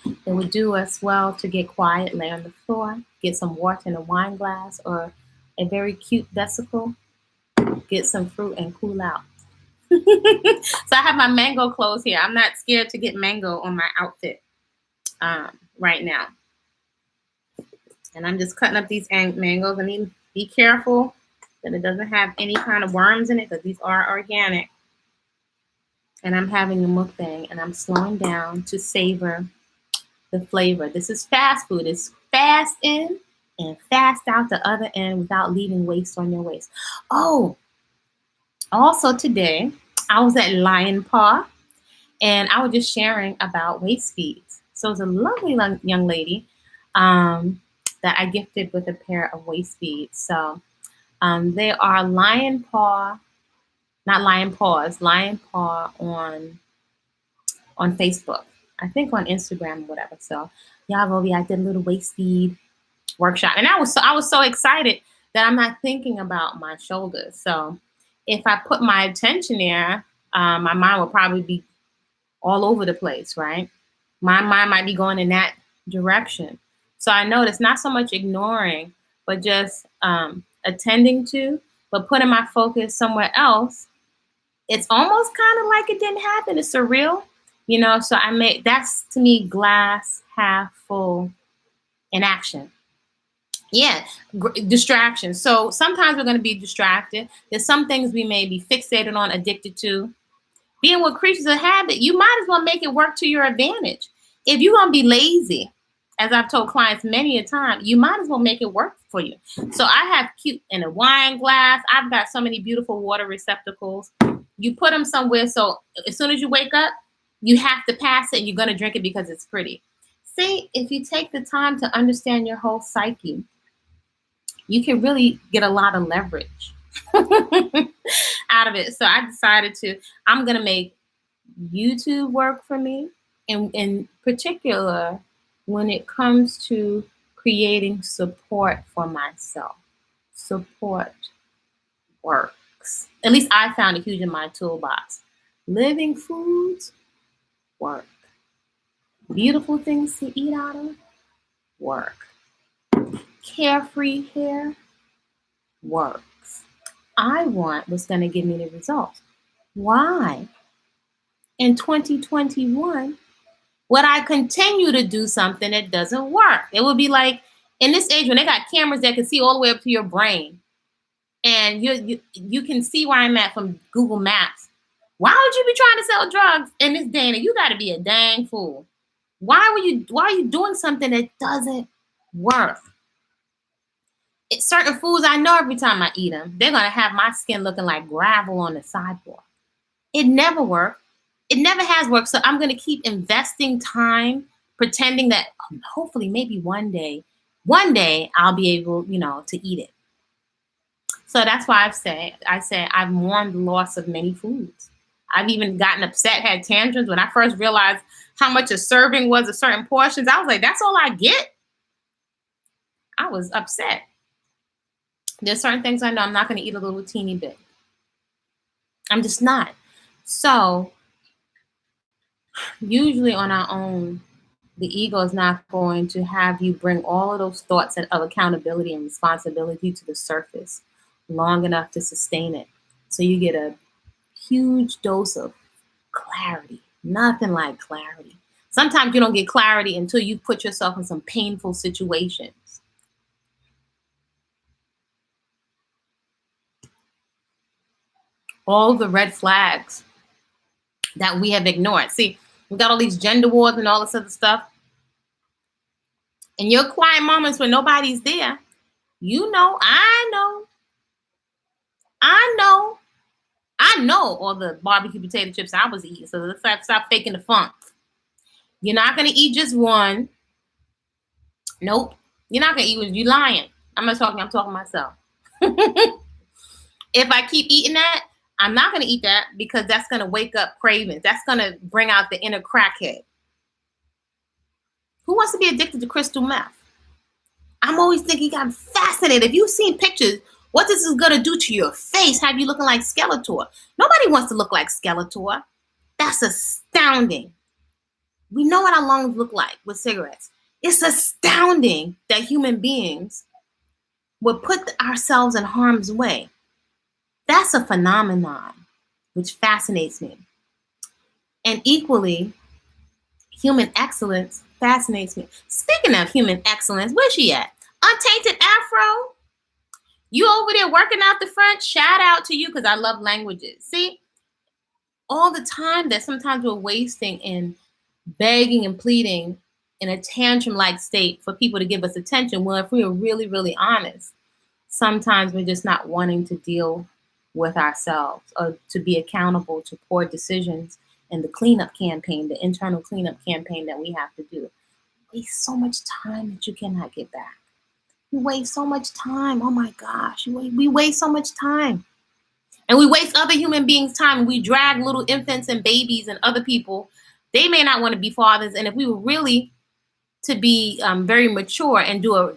it would do us well to get quiet, lay on the floor, get some water in a wine glass or a very cute vesicle, get some fruit and cool out. So I have my mango clothes here. I'm not scared to get mango on my outfit right now. And I'm just cutting up these mangoes. I mean, be careful that it doesn't have any kind of worms in it, because these are organic. And I'm having a mukbang, and I'm slowing down to savor the flavor. This is fast food. It's fast in and fast out the other end without leaving waste on your waist. Oh, also today, I was at Lion Paw, and I was just sharing about waist beads. So it's a lovely young lady that I gifted with a pair of waist beads. So they are Lion Paw, not Lion Paws, Lion Paw on Facebook. I think on Instagram or whatever. So y'all go, I did a little waist bead workshop, and I was so excited that I'm not thinking about my shoulders. So if I put my attention there, my mind will probably be all over the place, right? My mind might be going in that direction. So I noticed not so much ignoring, but just attending to, but putting my focus somewhere else. It's almost kind of like it didn't happen. It's surreal, you know. So that's to me glass half full in action. Yeah, distractions. So sometimes we're going to be distracted. There's some things we may be fixated on, addicted to. Being with creatures of habit, you might as well make it work to your advantage. If you're going to be lazy, as I've told clients many a time, you might as well make it work for you. So I have cute in a wine glass. I've got so many beautiful water receptacles. You put them somewhere, so as soon as you wake up, you have to pass it, and you're going to drink it because it's pretty. See, if you take the time to understand your whole psyche, you can really get a lot of leverage out of it. So I decided I'm going to make YouTube work for me. And in particular, when it comes to creating support for myself. Support works. At least I found it huge in my toolbox. Living foods work. Beautiful things to eat out of work. Carefree hair works. I want what's going to give me the results. Why? In 2021, would I continue to do something that doesn't work? It would be like in this age when they got cameras that can see all the way up to your brain, and you can see where I'm at from Google Maps. Why would you be trying to sell drugs in this day and age? You got to be a dang fool. Why are you doing something that doesn't work? It's certain foods I know every time I eat them, they're going to have my skin looking like gravel on the sidewalk. It never worked. It never has worked. So I'm going to keep investing time pretending that hopefully maybe one day I'll be able, to eat it. So that's why I say I've mourned the loss of many foods. I've even gotten upset, had tantrums when I first realized how much a serving was of certain portions. I was like, that's all I get? I was upset. There's certain things I know I'm not going to eat a little teeny bit. I'm just not. So usually on our own, the ego is not going to have you bring all of those thoughts of accountability and responsibility to the surface long enough to sustain it. So you get a huge dose of clarity. Nothing like clarity. Sometimes you don't get clarity until you put yourself in some painful situations. All the red flags that we have ignored. See, we got all these gender wars and all this other stuff. In your quiet moments when nobody's there, I know all the barbecue potato chips I was eating. So let's stop faking the funk. You're not going to eat just one. Nope. You're not going to eat one. You're lying. I'm talking myself. If I keep eating that, I'm not going to eat that because that's going to wake up cravings. That's going to bring out the inner crackhead. Who wants to be addicted to crystal meth? I'm always thinking, I'm fascinated. If you've seen pictures, what this is going to do to your face, have you looking like Skeletor? Nobody wants to look like Skeletor. That's astounding. We know what our lungs look like with cigarettes. It's astounding that human beings would put ourselves in harm's way. That's a phenomenon which fascinates me. And equally, human excellence fascinates me. Speaking of human excellence, where's she at? Untainted Afro? You over there working out the front? Shout out to you because I love languages. See, all the time that sometimes we're wasting in begging and pleading in a tantrum-like state for people to give us attention. Well, if we are really, really honest, sometimes we're just not wanting to deal with ourselves or to be accountable to poor decisions and the cleanup campaign, the internal cleanup campaign that we have to do. We waste so much time that you cannot get back. We waste so much time. Oh my gosh, we waste so much time. And we waste other human beings' time. We drag little infants and babies and other people. They may not want to be fathers. And if we were really to be very mature and do a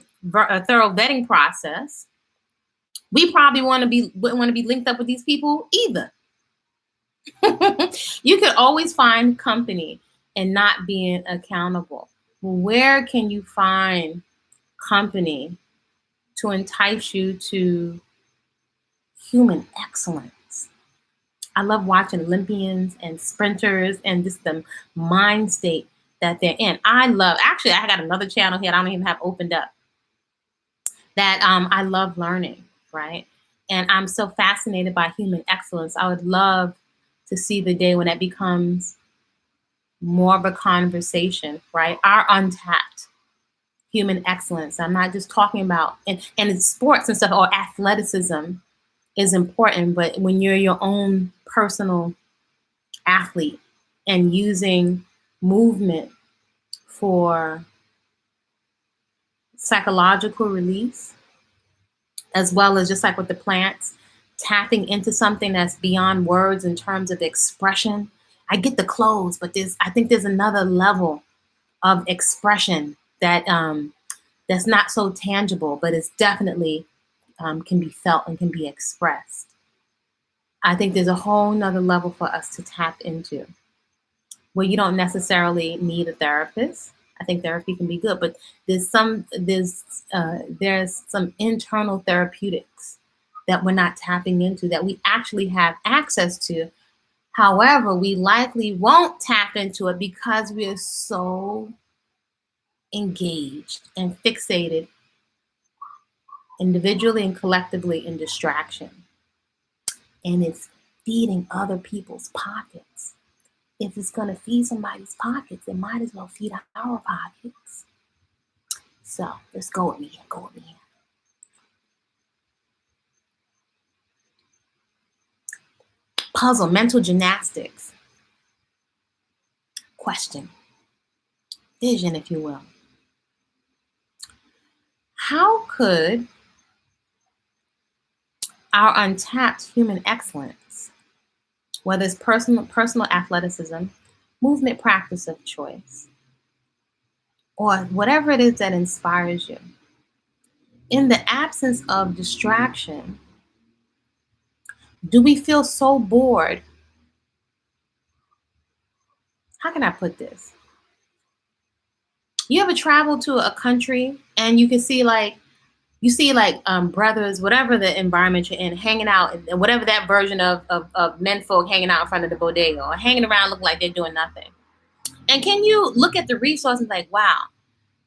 thorough vetting process, we probably wouldn't want to be linked up with these people either. You could always find company and not being accountable. Where can you find company to entice you to human excellence? I love watching Olympians and sprinters and just the mind state that they're in. Actually, I got another channel here I don't even have opened up that I love learning, right? And I'm so fascinated by human excellence. I would love to see the day when that becomes more of a conversation, right? Our untapped human excellence. I'm not just talking about, and in sports and stuff, or athleticism is important, but when you're your own personal athlete and using movement for psychological release, as well as just like with the plants, tapping into something that's beyond words in terms of expression. I get the clothes, but I think there's another level of expression that that's not so tangible, but it's definitely can be felt and can be expressed. I think there's a whole nother level for us to tap into where you don't necessarily need a therapist. I think therapy can be good, but there's some internal therapeutics that we're not tapping into that we actually have access to. However, we likely won't tap into it because we are so engaged and fixated individually and collectively in distraction. And it's feeding other people's pockets. If it's going to feed somebody's pockets, it might as well feed our pockets. So let's go with me here. Go with me here. Puzzle, mental gymnastics. Question. Vision, if you will. How could our untapped human excellence, whether it's personal athleticism, movement practice of choice, or whatever it is that inspires you, in the absence of distraction, do we feel so bored? How can I put this? You ever travel to a country and you can see brothers, whatever the environment you're in, hanging out, and whatever that version of men folk hanging out in front of the bodega or hanging around looking like they're doing nothing. And can you look at the resources like, wow,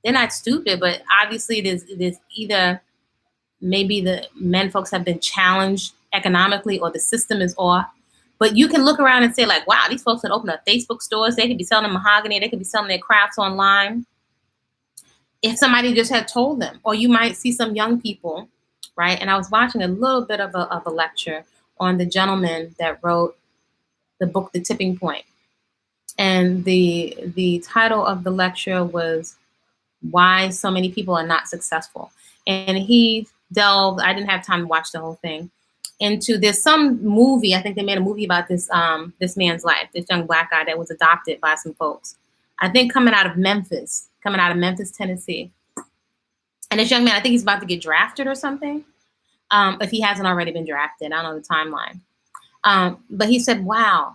they're not stupid, but obviously there's either maybe the men folks have been challenged economically or the system is off. But you can look around and say like, wow, these folks could open up Facebook stores. They could be selling mahogany. They could be selling their crafts online. If somebody just had told them, or you might see some young people, right? And I was watching a little bit of a lecture on the gentleman that wrote the book, The Tipping Point. And the title of the lecture was Why So Many People Are Not Successful. And he delved, I didn't have time to watch the whole thing, into there's some movie, I think they made a movie about this man's life, this young black guy that was adopted by some folks. I think coming out of Memphis, Tennessee. And this young man, I think he's about to get drafted or something. If he hasn't already been drafted, I don't know the timeline. But he said, wow,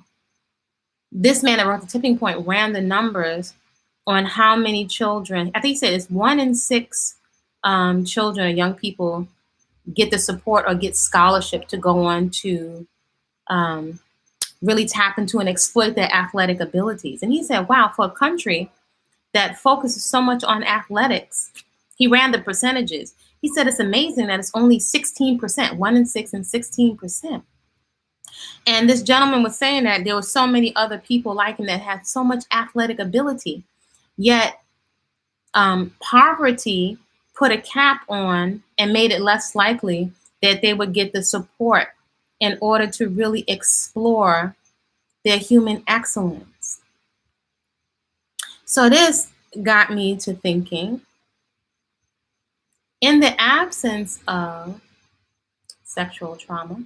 this man that wrote The Tipping Point ran the numbers on how many children, I think he said it's 1 in 6 children or young people get the support or get scholarship to go on to really tap into and exploit their athletic abilities. And he said, wow, for a country that focuses so much on athletics, he ran the percentages. He said it's amazing that it's only 16%, 1 in 6 and 16%. And this gentleman was saying that there were so many other people like him that had so much athletic ability, yet poverty put a cap on and made it less likely that they would get the support in order to really explore their human excellence. So this got me to thinking, in the absence of sexual trauma,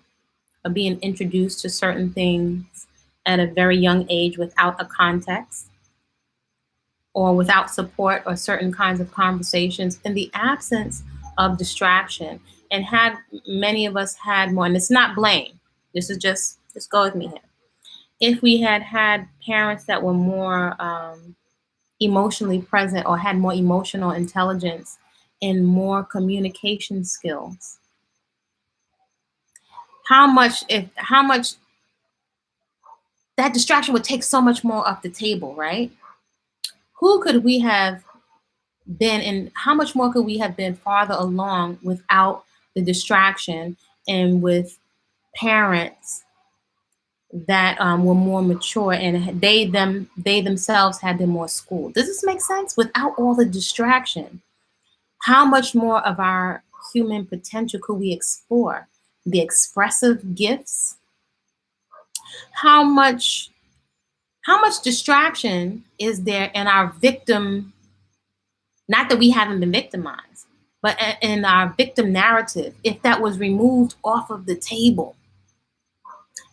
of being introduced to certain things at a very young age without a context or without support or certain kinds of conversations, in the absence of distraction, and had many of us had more, and it's not blame, this is just go with me here. If we had had parents that were more emotionally present or had more emotional intelligence and more communication skills, how much that distraction would take so much more off the table, right? Who could we have been, and how much more could we have been farther along without the distraction and with parents that were more mature and they themselves had been more schooled? Does this make sense? Without all the distraction, how much more of our human potential could we explore? The expressive gifts. How much distraction is there in our victim, not that we haven't been victimized, but in our victim narrative, if that was removed off of the table?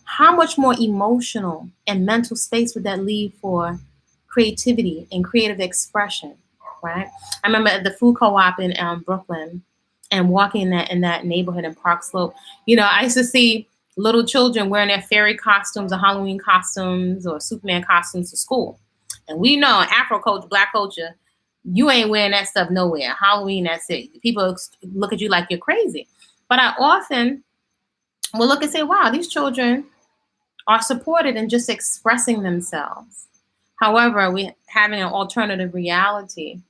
How much more emotional and mental space would that leave for creativity and creative expression, right? I remember at the food co-op in Brooklyn and walking in that neighborhood in Park Slope, I used to see little children wearing their fairy costumes or Halloween costumes or Superman costumes to school. And we know in Afro culture, Black culture, you ain't wearing that stuff nowhere. Halloween, that's it. People look at you like you're crazy. But I often will look and say, wow, these children are supported in just expressing themselves. However, we having an alternative reality,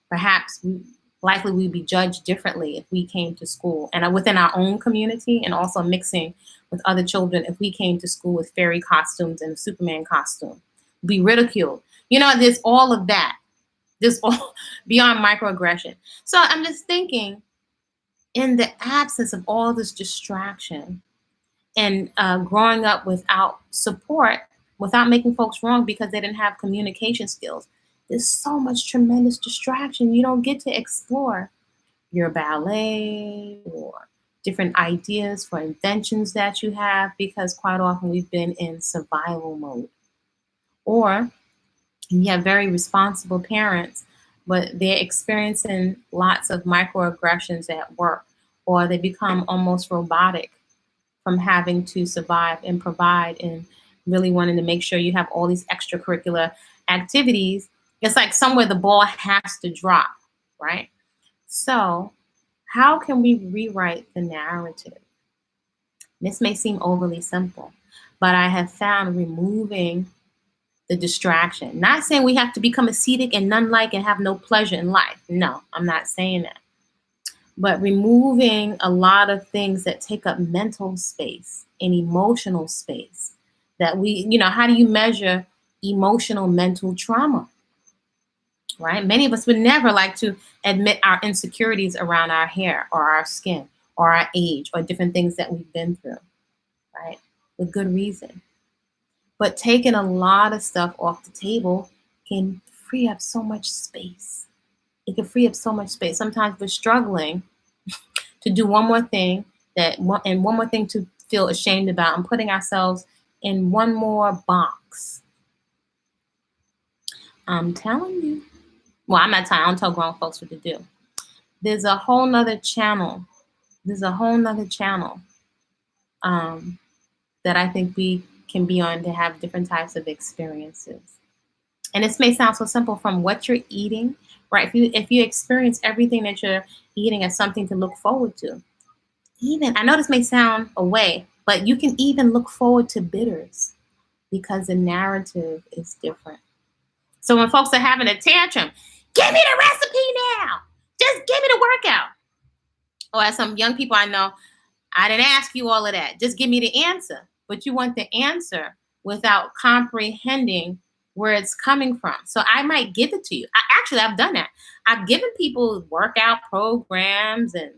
perhaps likely we'd be judged differently if we came to school and within our own community, and also mixing with other children. If we came to school with fairy costumes and a Superman costume, be ridiculed. You know, there's all of that. There's all beyond microaggression. So I'm just thinking, in the absence of all this distraction and growing up without support, without making folks wrong because they didn't have communication skills, there's so much tremendous distraction. You don't get to explore your ballet or different ideas for inventions that you have, because quite often we've been in survival mode. Or you have very responsible parents, but they're experiencing lots of microaggressions at work, or they become almost robotic from having to survive and provide and really wanting to make sure you have all these extracurricular activities. It's like somewhere the ball has to drop, right? So how can we rewrite the narrative? This may seem overly simple, but I have found removing the distraction, not saying we have to become ascetic and nun-like and have no pleasure in life. No, I'm not saying that. But removing a lot of things that take up mental space and emotional space that we, how do you measure emotional mental trauma? Right? Many of us would never like to admit our insecurities around our hair or our skin or our age or different things that we've been through, right? With good reason. But taking a lot of stuff off the table can free up so much space. It can free up so much space. Sometimes we're struggling to do one more thing and one more thing to feel ashamed about, and putting ourselves in one more box. I'm telling you. Well, I'm not telling, I don't tell grown folks what to do. There's a whole nother channel. That I think we can be on to have different types of experiences. And this may sound so simple, from what you're eating, right? If you experience everything that you're eating as something to look forward to. Even, I know this may sound away, but you can even look forward to bitters because the narrative is different. So when folks are having a tantrum, give me the recipe now. Just give me the workout. Or as some young people I know, I didn't ask you all of that. Just give me the answer. But you want the answer without comprehending where it's coming from. So I might give it to you. I've done that. I've given people workout programs and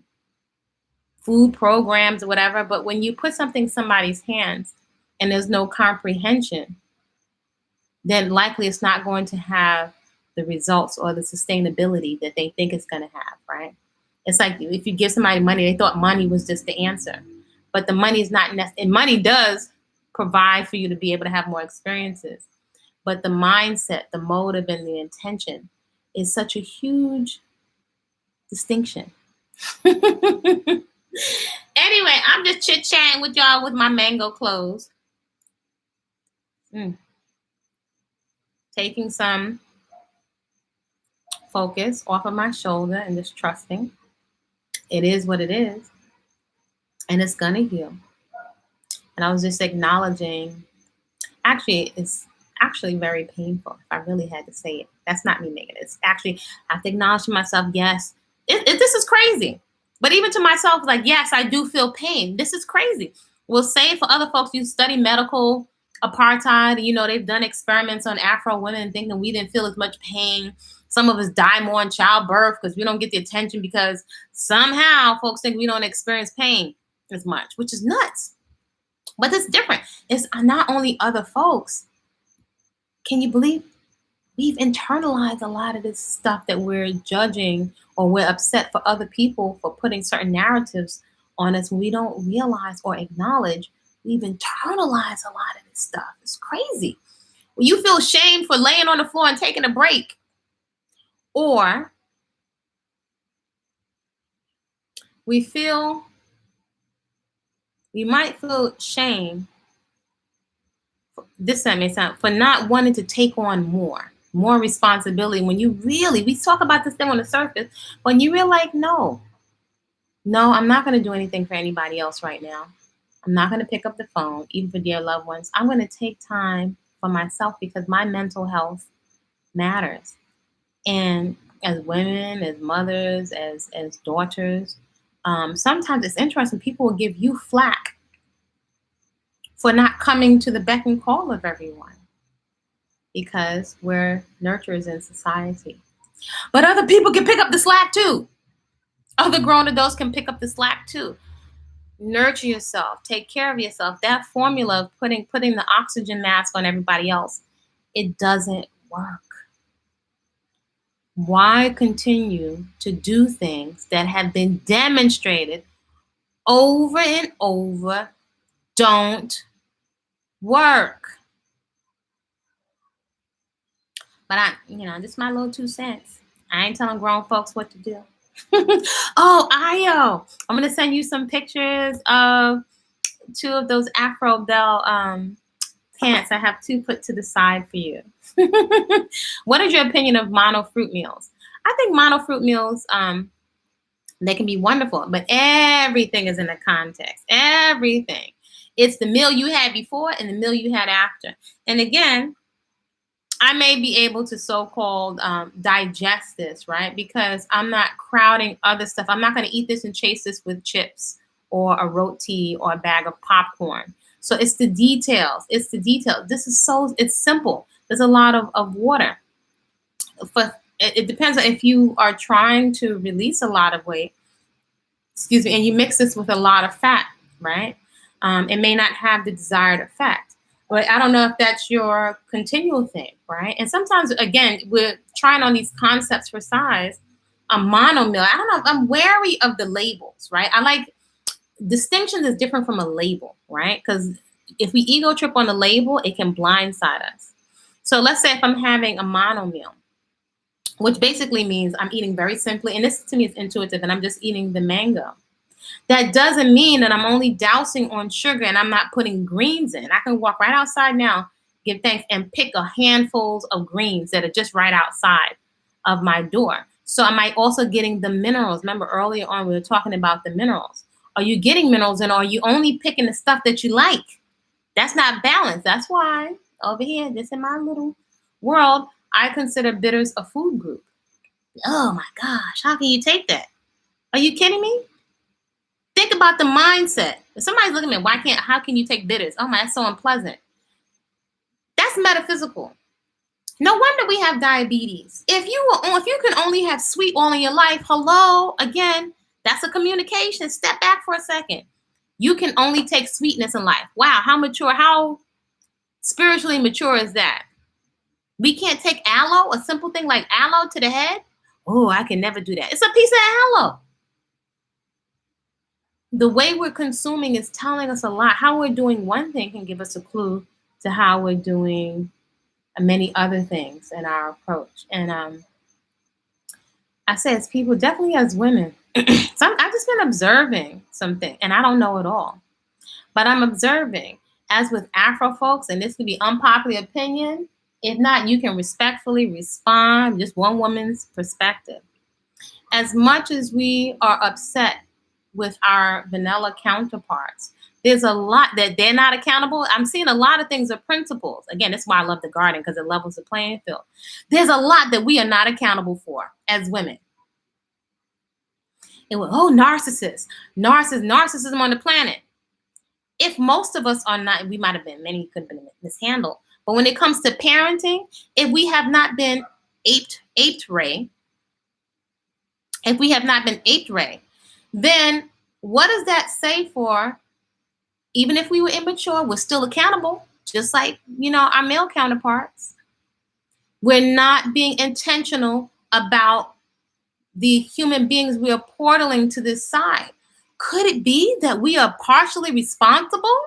food programs or whatever. But when you put something in somebody's hands and there's no comprehension, then likely it's not going to have the results or the sustainability that they think it's going to have, right? It's like if you give somebody money, they thought money was just the answer. But the money is not necessary. And money does provide for you to be able to have more experiences. But the mindset, the motive, and the intention is such a huge distinction. Anyway, I'm just chit-chatting with y'all with my mango clothes. Taking some focus off of my shoulder and just trusting it is what it is, and it's gonna heal. And I was just acknowledging, it's actually very painful if I really had to say it. That's not me making it. It's actually, I have to acknowledge to myself, yes, this is crazy. But even to myself, like, yes, I do feel pain. This is crazy. We'll say for other folks, you study medical apartheid, they've done experiments on Afro women thinking we didn't feel as much pain. Some of us die more in childbirth because we don't get the attention because somehow folks think we don't experience pain as much, which is nuts. But it's different. It's not only other folks. Can you believe we've internalized a lot of this stuff that we're judging, or we're upset for other people for putting certain narratives on us when we don't realize or acknowledge we've internalized a lot of this stuff. It's crazy. When you feel shame for laying on the floor and taking a break, or we might feel shame, this may sound, for not wanting to take on more responsibility. When you really, we talk about this thing on the surface, when you realize, no, I'm not going to do anything for anybody else right now. I'm not going to pick up the phone, even for dear loved ones. I'm going to take time for myself because my mental health matters. And as women, as mothers, as daughters, sometimes it's interesting. People will give you flack for not coming to the beck and call of everyone because we're nurturers in society. But other people can pick up the slack too. Other grown adults can pick up the slack too. Nurture yourself. Take care of yourself. That formula of putting the oxygen mask on everybody else, it doesn't work. Why continue to do things that have been demonstrated over and over don't work? But just my little 2 cents. I ain't telling grown folks what to do. Oh, Ayo, I'm going to send you some pictures of 2 of those Afro Bell pants. I have 2 put to the side for you. What is your opinion of mono fruit meals? I think mono fruit meals, they can be wonderful, but everything is in the context. Everything. It's the meal you had before and the meal you had after. And again, I may be able to so-called digest this, right? Because I'm not crowding other stuff. I'm not going to eat this and chase this with chips or a roti or a bag of popcorn. So it's the details. It's the details. It's simple. There's a lot of water. It depends on if you are trying to release a lot of weight, and you mix this with a lot of fat, right? It may not have the desired effect. But I don't know if that's your continual thing, right? And sometimes, again, we're trying on these concepts for size. A mono meal, I don't know. I'm wary of the labels, right? I like distinctions is different from a label, right? Because if we ego trip on the label, it can blindside us. So let's say if I'm having a mono meal, which basically means I'm eating very simply, and this to me is intuitive, and I'm just eating the mango. That doesn't mean that I'm only dousing on sugar and I'm not putting greens in. I can walk right outside now, give thanks, and pick a handfuls of greens that are just right outside of my door. So am I also getting the minerals? Remember earlier on we were talking about the minerals. Are you getting minerals and are you only picking the stuff that you like? That's not balanced. That's why over here, just in my little world, I consider bitters a food group. Oh my gosh, how can you take that? Are you kidding me? Think about the mindset. If somebody's looking at me, how can you take bitters? Oh my, that's so unpleasant. That's metaphysical. No wonder we have diabetes. If you can only have sweet oil in your life, hello, again, that's a communication. Step back for a second. You can only take sweetness in life. Wow, how spiritually mature is that? We can't take aloe, a simple thing like aloe to the head. Oh, I can never do that. It's a piece of aloe. The way we're consuming is telling us a lot. How we're doing one thing can give us a clue to how we're doing many other things in our approach. And I say as people, definitely as women, I've just been observing something, and I don't know it all, but I'm observing. As with Afro folks, and this could be unpopular opinion, if not, you can respectfully respond, just one woman's perspective. As much as we are upset with our vanilla counterparts, there's a lot that they're not accountable. I'm seeing a lot of things are principles. Again, that's why I love the garden, because it levels the playing field. There's a lot that we are not accountable for as women. It was, narcissism on the planet. If most of us are not, we might have been, many could have been mishandled. But when it comes to parenting, if we have not been aped Ray, then what does that say for, even if we were immature, we're still accountable, just like, our male counterparts. We're not being intentional about the human beings we are portaling to this side. Could it be that we are partially responsible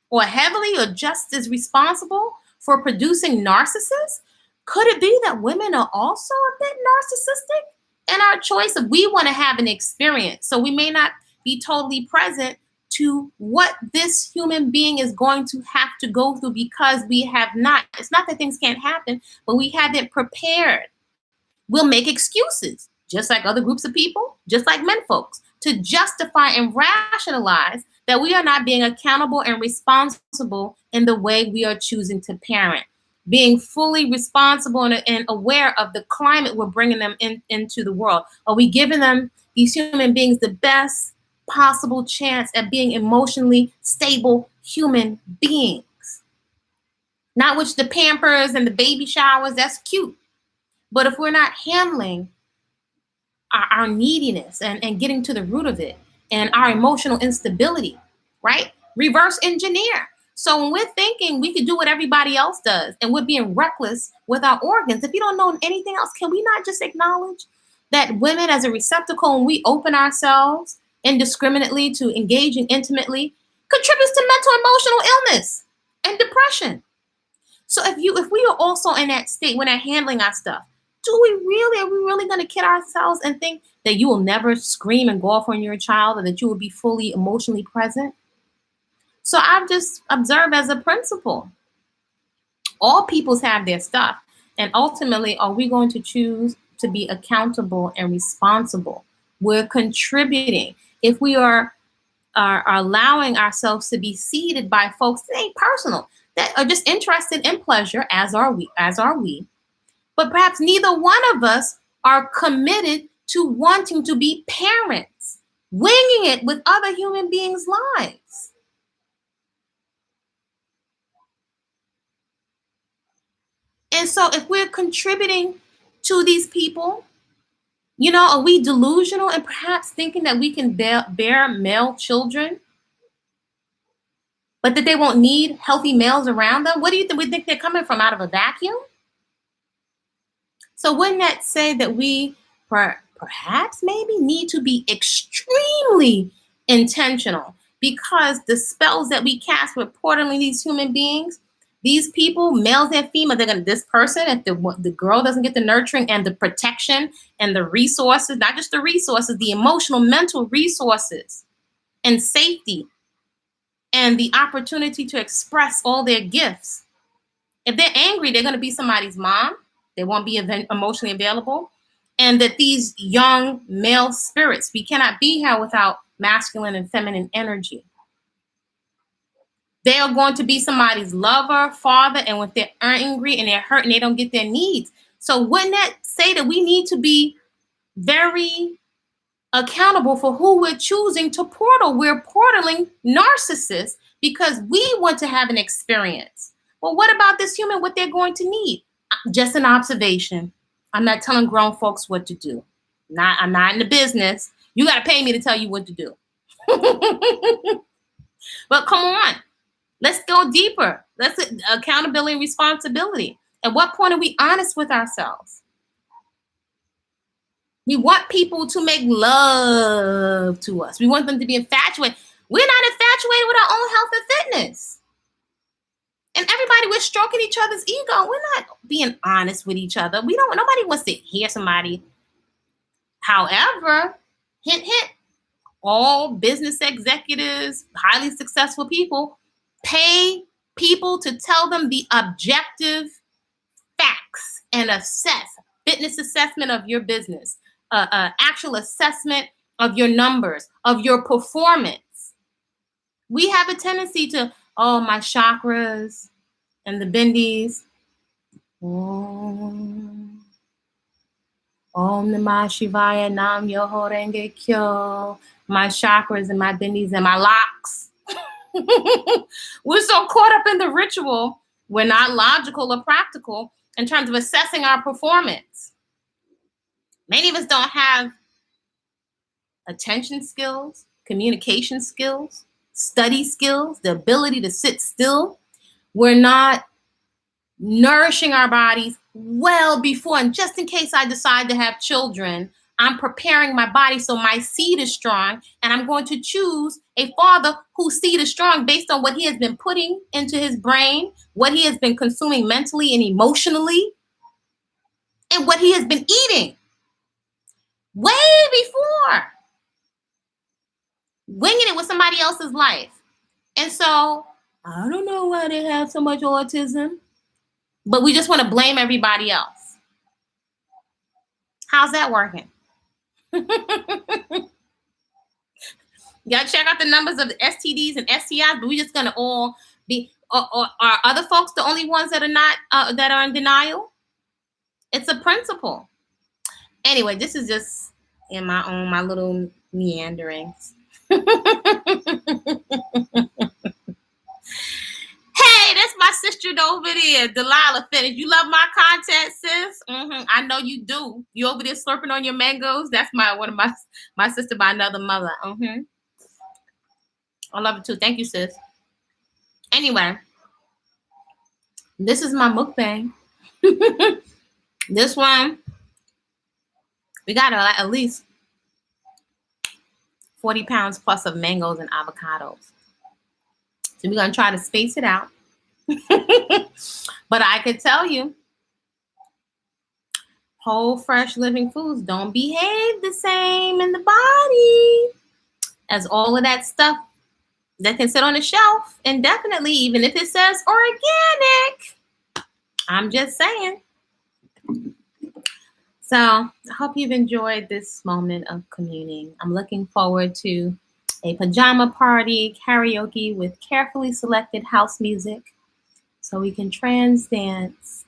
or heavily or just as responsible for producing narcissists? Could it be that women are also a bit narcissistic in our choice of we want to have an experience? So we may not be totally present to what this human being is going to have to go through because we have not. It's not that things can't happen, but we haven't prepared. We'll make excuses, just like other groups of people, just like men folks, to justify and rationalize that we are not being accountable and responsible in the way we are choosing to parent. being fully responsible and aware of the climate we're bringing them into the world? Are we giving them, these human beings, the best possible chance at being emotionally stable human beings? Not which the Pampers and the baby showers, that's cute. But if we're not handling our neediness and getting to the root of it and our emotional instability, right? Reverse engineer. So when we're thinking we could do what everybody else does and we're being reckless with our organs, if you don't know anything else, can we not just acknowledge that women as a receptacle, when we open ourselves indiscriminately to engaging intimately, contributes to mental emotional illness and depression? So if we are also in that state when they're handling our stuff, are we really going to kid ourselves and think that you will never scream and go off on your child, or that you will be fully emotionally present? So I've just observed as a principle, all peoples have their stuff. And ultimately, are we going to choose to be accountable and responsible? We're contributing. If we are allowing ourselves to be seeded by folks that ain't personal, that are just interested in pleasure, as are we. But perhaps neither one of us are committed to wanting to be parents, winging it with other human beings' lives. And so if we're contributing to these people, are we delusional and perhaps thinking that we can bear male children, but that they won't need healthy males around them? What do you think? We think they're coming from out of a vacuum? So wouldn't that say that we perhaps maybe need to be extremely intentional, because the spells that we cast reportedly these human beings, these people, males and females, this person, if the girl doesn't get the nurturing and the protection and the resources, not just the resources, the emotional, mental resources and safety and the opportunity to express all their gifts. If they're angry, they're going to be somebody's mom. They won't be emotionally available. And that these young male spirits, we cannot be here without masculine and feminine energy. They are going to be somebody's lover, father, and when they're angry and they're hurt and they don't get their needs. So wouldn't that say that we need to be very accountable for who we're choosing to portal? We're portaling narcissists because we want to have an experience. Well, what about this human, what they're going to need? Just an observation. I'm not telling grown folks what to do. I'm not in the business. You got to pay me to tell you what to do. But come on, let's go deeper. Let's accountability and responsibility. At what point are we honest with ourselves? We want people to make love to us. We want them to be infatuated. We're not infatuated with our own health and fitness. And everybody, we're stroking each other's ego. We're not being honest with each other. Nobody wants to hear somebody. However, hint, hint, all business executives, highly successful people, pay people to tell them the objective facts and fitness assessment of your business, actual assessment of your numbers, of your performance. We have a tendency to, my chakras and the bindis. Om Namah Shivaya Nam Yoho Renge Kyo. My chakras and my bindis and my locks. We're so caught up in the ritual, we're not logical or practical in terms of assessing our performance. Many of us don't have attention skills, communication skills, study skills, the ability to sit still. We're not nourishing our bodies well before, and just in case I decide to have children, I'm preparing my body so my seed is strong, and I'm going to choose a father whose seed is strong based on what he has been putting into his brain, what he has been consuming mentally and emotionally, and what he has been eating way before winging it with somebody else's life. And so I don't know why they have so much autism, but we just want to blame everybody else. How's that working? You gotta check out the numbers of the STDs and STIs, but we're just gonna all be, or are other folks the only ones that are not that are in denial? It's a principle. Anyway, this is just in my little meanderings. Hey, that's my sister over there, Delilah Finish. You love my content, sis? I know you do. You over there slurping on your mangoes? That's one of my sister by another mother. I love it too. Thank you, sis. Anyway, this is my mukbang. This one, we got at least 40 pounds plus of mangoes and avocados. So we're going to try to space it out. But I could tell you, whole, fresh, living foods don't behave the same in the body as all of that stuff that can sit on the shelf indefinitely, even if it says organic. I'm just saying. So I hope you've enjoyed this moment of communing. I'm looking forward to a pajama party, karaoke with carefully selected house music so we can trance dance,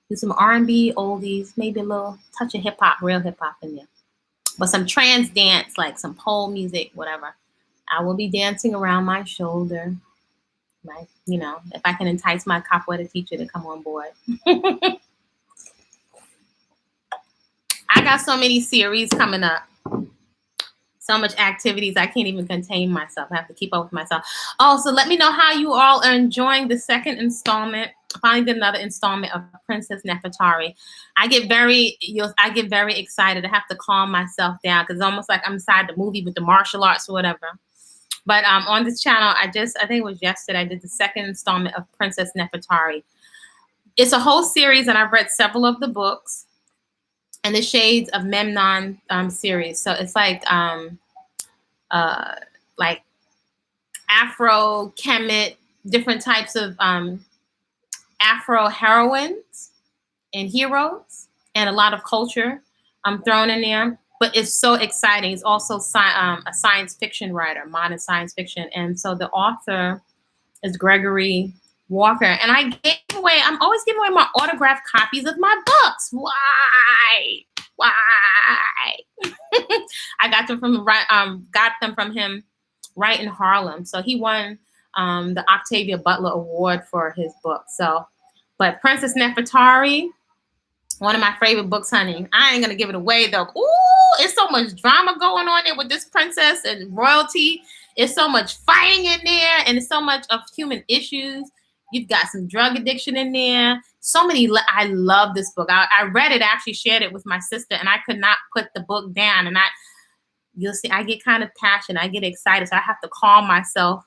do some R&B, oldies, maybe a little touch of hip-hop, real hip-hop in there. But some trance dance, like some pole music, whatever. I will be dancing around my shoulder. If I can entice my capoeira teacher to come on board. I got so many series coming up. So much activities, I can't even contain myself. I have to keep up with myself. Oh, so let me know how you all are enjoying the second installment. Finally did another installment of Princess Nefertari. I get very excited. I have to calm myself down because it's almost like I'm inside the movie with the martial arts or whatever. But on this channel, I think it was yesterday, I did the second installment of Princess Nefertari. It's a whole series, and I've read several of the books. And the Shades of Memnon series. So it's like Afro, Kemet, different types of Afro heroines and heroes, and a lot of culture thrown in there. But it's so exciting. It's also a science fiction writer, modern science fiction. And so the author is Gregory Walker. And I'm always giving away my autographed copies of my books. Why? I got them from him right in Harlem. So he won the Octavia Butler Award for his book. But Princess Nefertari, one of my favorite books, honey. I ain't gonna give it away though. Ooh, it's so much drama going on there with this princess and royalty. It's so much fighting in there, and it's so much of human issues. You've got some drug addiction in there. So many. I love this book. I read it. I actually shared it with my sister, and I could not put the book down. And you'll see, I get kind of passionate. I get excited, so I have to calm myself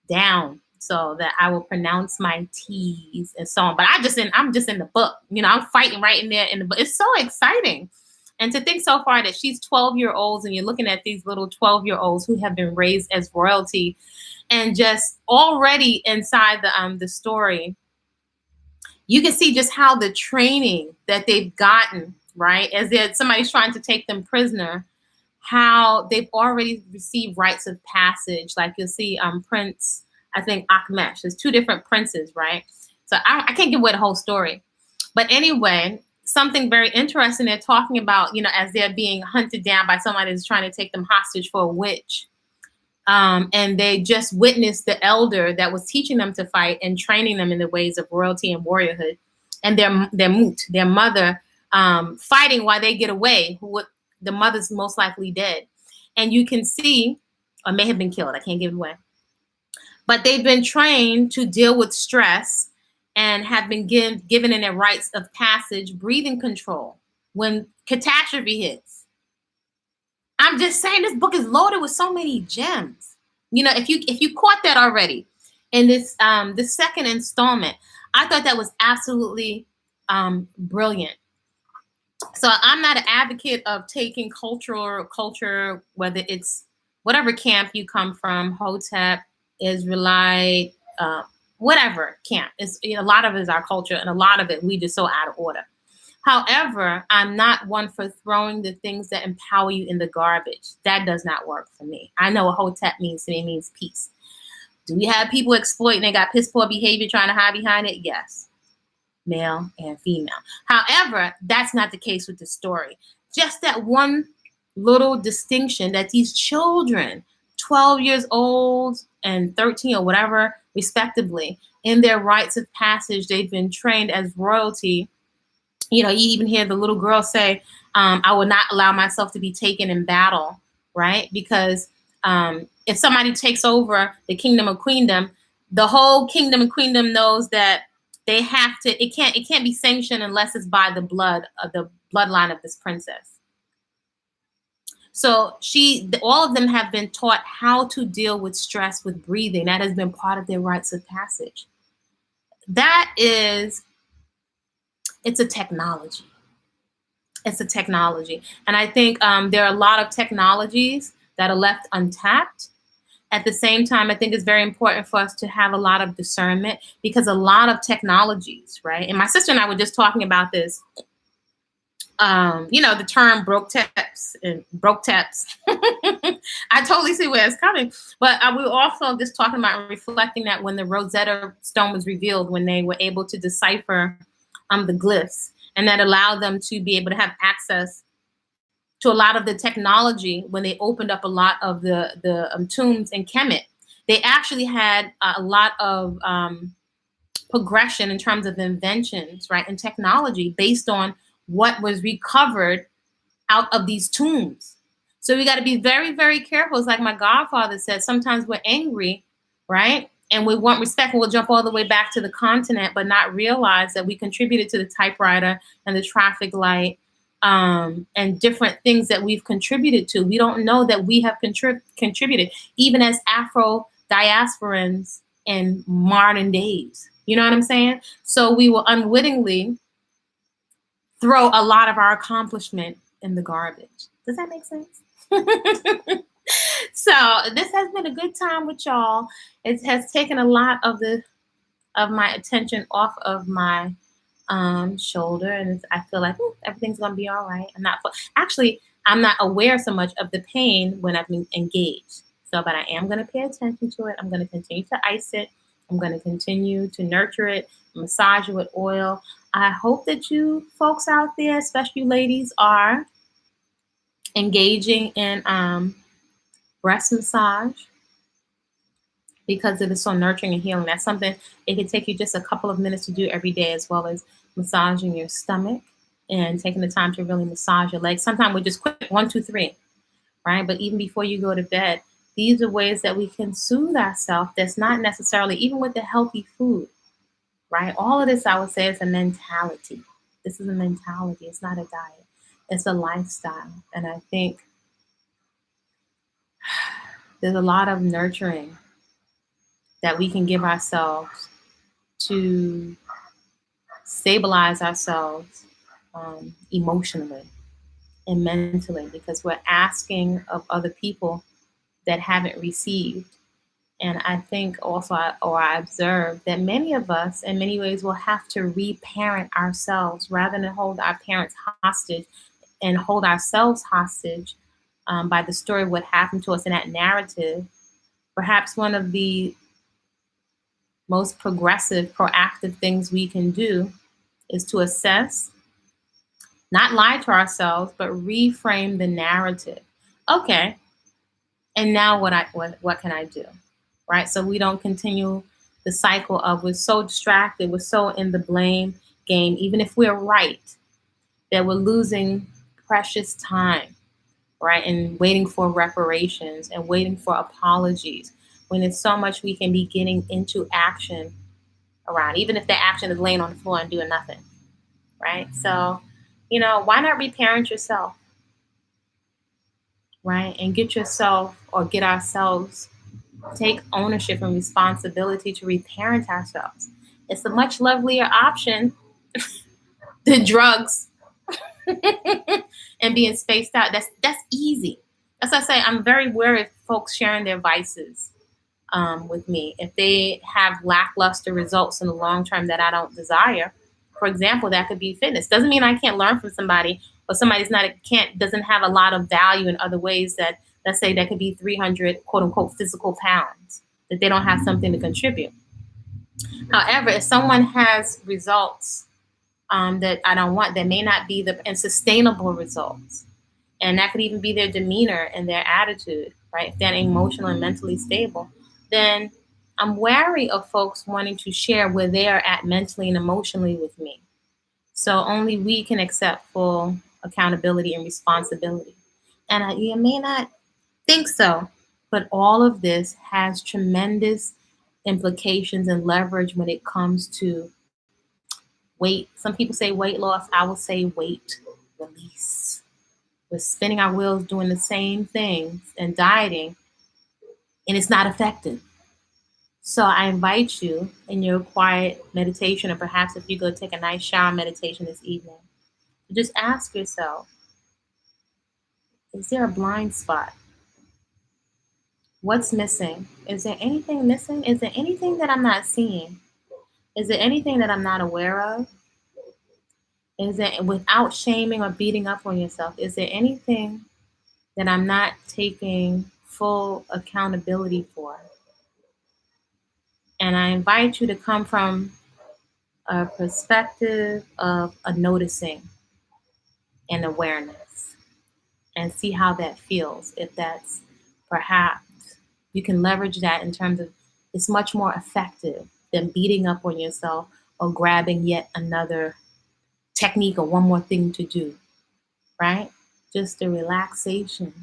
down so that I will pronounce my T's and so on. But I'm just in the book. I'm fighting right in there in the book. It's so exciting. And to think so far that she's 12-year-olds, and you're looking at these little 12-year-olds who have been raised as royalty, and just already inside the story, you can see just how the training that they've gotten, right? As somebody's trying to take them prisoner, how they've already received rites of passage. Like you'll see Prince, I think Akmesh. There's two different princes, right? So I can't give away the whole story. But anyway, something very interesting they're talking about, as they're being hunted down by somebody who's trying to take them hostage for a witch. And they just witnessed the elder that was teaching them to fight and training them in the ways of royalty and warriorhood. And their mother, fighting while they get away. The mother's most likely dead. And you can see, or may have been killed. I can't give it away. But they've been trained to deal with stress and have been given in their rites of passage, breathing control when catastrophe hits. I'm just saying, this book is loaded with so many gems. If you caught that already in this second installment, I thought that was absolutely brilliant. So I'm not an advocate of taking culture, whether it's whatever camp you come from, Hotep, Israelite, whatever camp. A lot of it is our culture, and a lot of it we just so out of order. However, I'm not one for throwing the things that empower you in the garbage. That does not work for me. I know what Hotep means to me. It means peace. Do we have people exploiting and got piss poor behavior trying to hide behind it? Yes, male and female. However, that's not the case with the story. Just that one little distinction that these children, 12 years old and 13 or whatever, respectively, in their rites of passage, they've been trained as royalty. You know, you even hear the little girl say, I will not allow myself to be taken in battle, right? Because if somebody takes over the kingdom of queendom, the whole kingdom and queendom knows that they have to, it can't be sanctioned unless it's by the blood of the bloodline of this princess. So all of them have been taught how to deal with stress with breathing. That has been part of their rites of passage. It's a technology. It's a technology. And I think there are a lot of technologies that are left untapped. At the same time, I think it's very important for us to have a lot of discernment, because a lot of technologies, right? And my sister and I were just talking about this. You know, the term broke taps and broke taps. I totally see where it's coming. But we were also just talking about reflecting that when the Rosetta Stone was revealed, when they were able to decipher the glyphs, and that allowed them to be able to have access to a lot of the technology. When they opened up a lot of the tombs in Kemet, they actually had a lot of progression in terms of inventions, right, and technology based on what was recovered out of these tombs. So we got to be very, very careful. It's like my godfather said, sometimes we're angry, right? And we want respect, and we'll jump all the way back to the continent, but not realize that we contributed to the typewriter and the traffic light and different things that we've contributed to. We don't know that we have contributed, even as Afro diasporans in modern days. You know what I'm saying? So we will unwittingly throw a lot of our accomplishment in the garbage. Does that make sense? So this has been a good time with y'all. It has taken a lot of my attention off of my shoulder, and I feel like everything's gonna be all right. I'm not aware so much of the pain when I've been engaged. So, but I am gonna pay attention to it. I'm gonna continue to ice it. I'm gonna continue to nurture it, massage it with oil. I hope that you folks out there, especially you ladies, are engaging in breast massage, because it is so nurturing and healing. That's something it can take you just a couple of minutes to do every day, as well as massaging your stomach and taking the time to really massage your legs. Sometimes we just quick 1, 2, 3, right? But even before you go to bed, these are ways that we can soothe ourselves. That's not necessarily, even with the healthy food, right? All of this, I would say, is a mentality. This is a mentality. It's not a diet. It's a lifestyle. And I think there's a lot of nurturing that we can give ourselves to stabilize ourselves emotionally and mentally, because we're asking of other people that haven't received. And I think also, I observe that many of us, in many ways, will have to reparent ourselves rather than hold our parents hostage and hold ourselves hostage by the story of what happened to us in that narrative. Perhaps one of the most progressive, proactive things we can do is to assess, not lie to ourselves, but reframe the narrative. Okay, and now what can I do? Right? So we don't continue the cycle of we're so distracted, we're so in the blame game, even if we're right, that we're losing precious time, right? And waiting for reparations and waiting for apologies, when there's so much we can be getting into action around, even if the action is laying on the floor and doing nothing, right? So, why not reparent yourself, right? And get yourself, or get ourselves, take ownership and responsibility to reparent ourselves. It's a much lovelier option than drugs and being spaced out. That's easy. As I say, I'm very wary of folks sharing their vices with me. If they have lackluster results in the long term that I don't desire, for example, that could be fitness. Doesn't mean I can't learn from somebody, or somebody's doesn't have a lot of value in other ways that, let's say, that could be 300 quote unquote physical pounds, that they don't have something to contribute. However, if someone has results that I don't want, that may not be and sustainable results, and that could even be their demeanor and their attitude, right? If they're emotionally and mentally stable, then I'm wary of folks wanting to share where they are at mentally and emotionally with me. So only we can accept full accountability and responsibility. And you may not think so, but all of this has tremendous implications and leverage when it comes to weight. Some people say weight loss. I will say weight release. We're spinning our wheels doing the same things and dieting, and it's not effective. So I invite you in your quiet meditation, or perhaps if you go take a nice shower meditation this evening, to just ask yourself, is there a blind spot? What's missing? Is there anything missing? Is there anything that I'm not seeing? Is there anything that I'm not aware of? Is there, without shaming or beating up on yourself, is there anything that I'm not taking full accountability for? And I invite you to come from a perspective of a noticing and awareness, and see how that feels. If that's perhaps, you can leverage that in terms of, it's much more effective than beating up on yourself or grabbing yet another technique or one more thing to do, right? Just the relaxation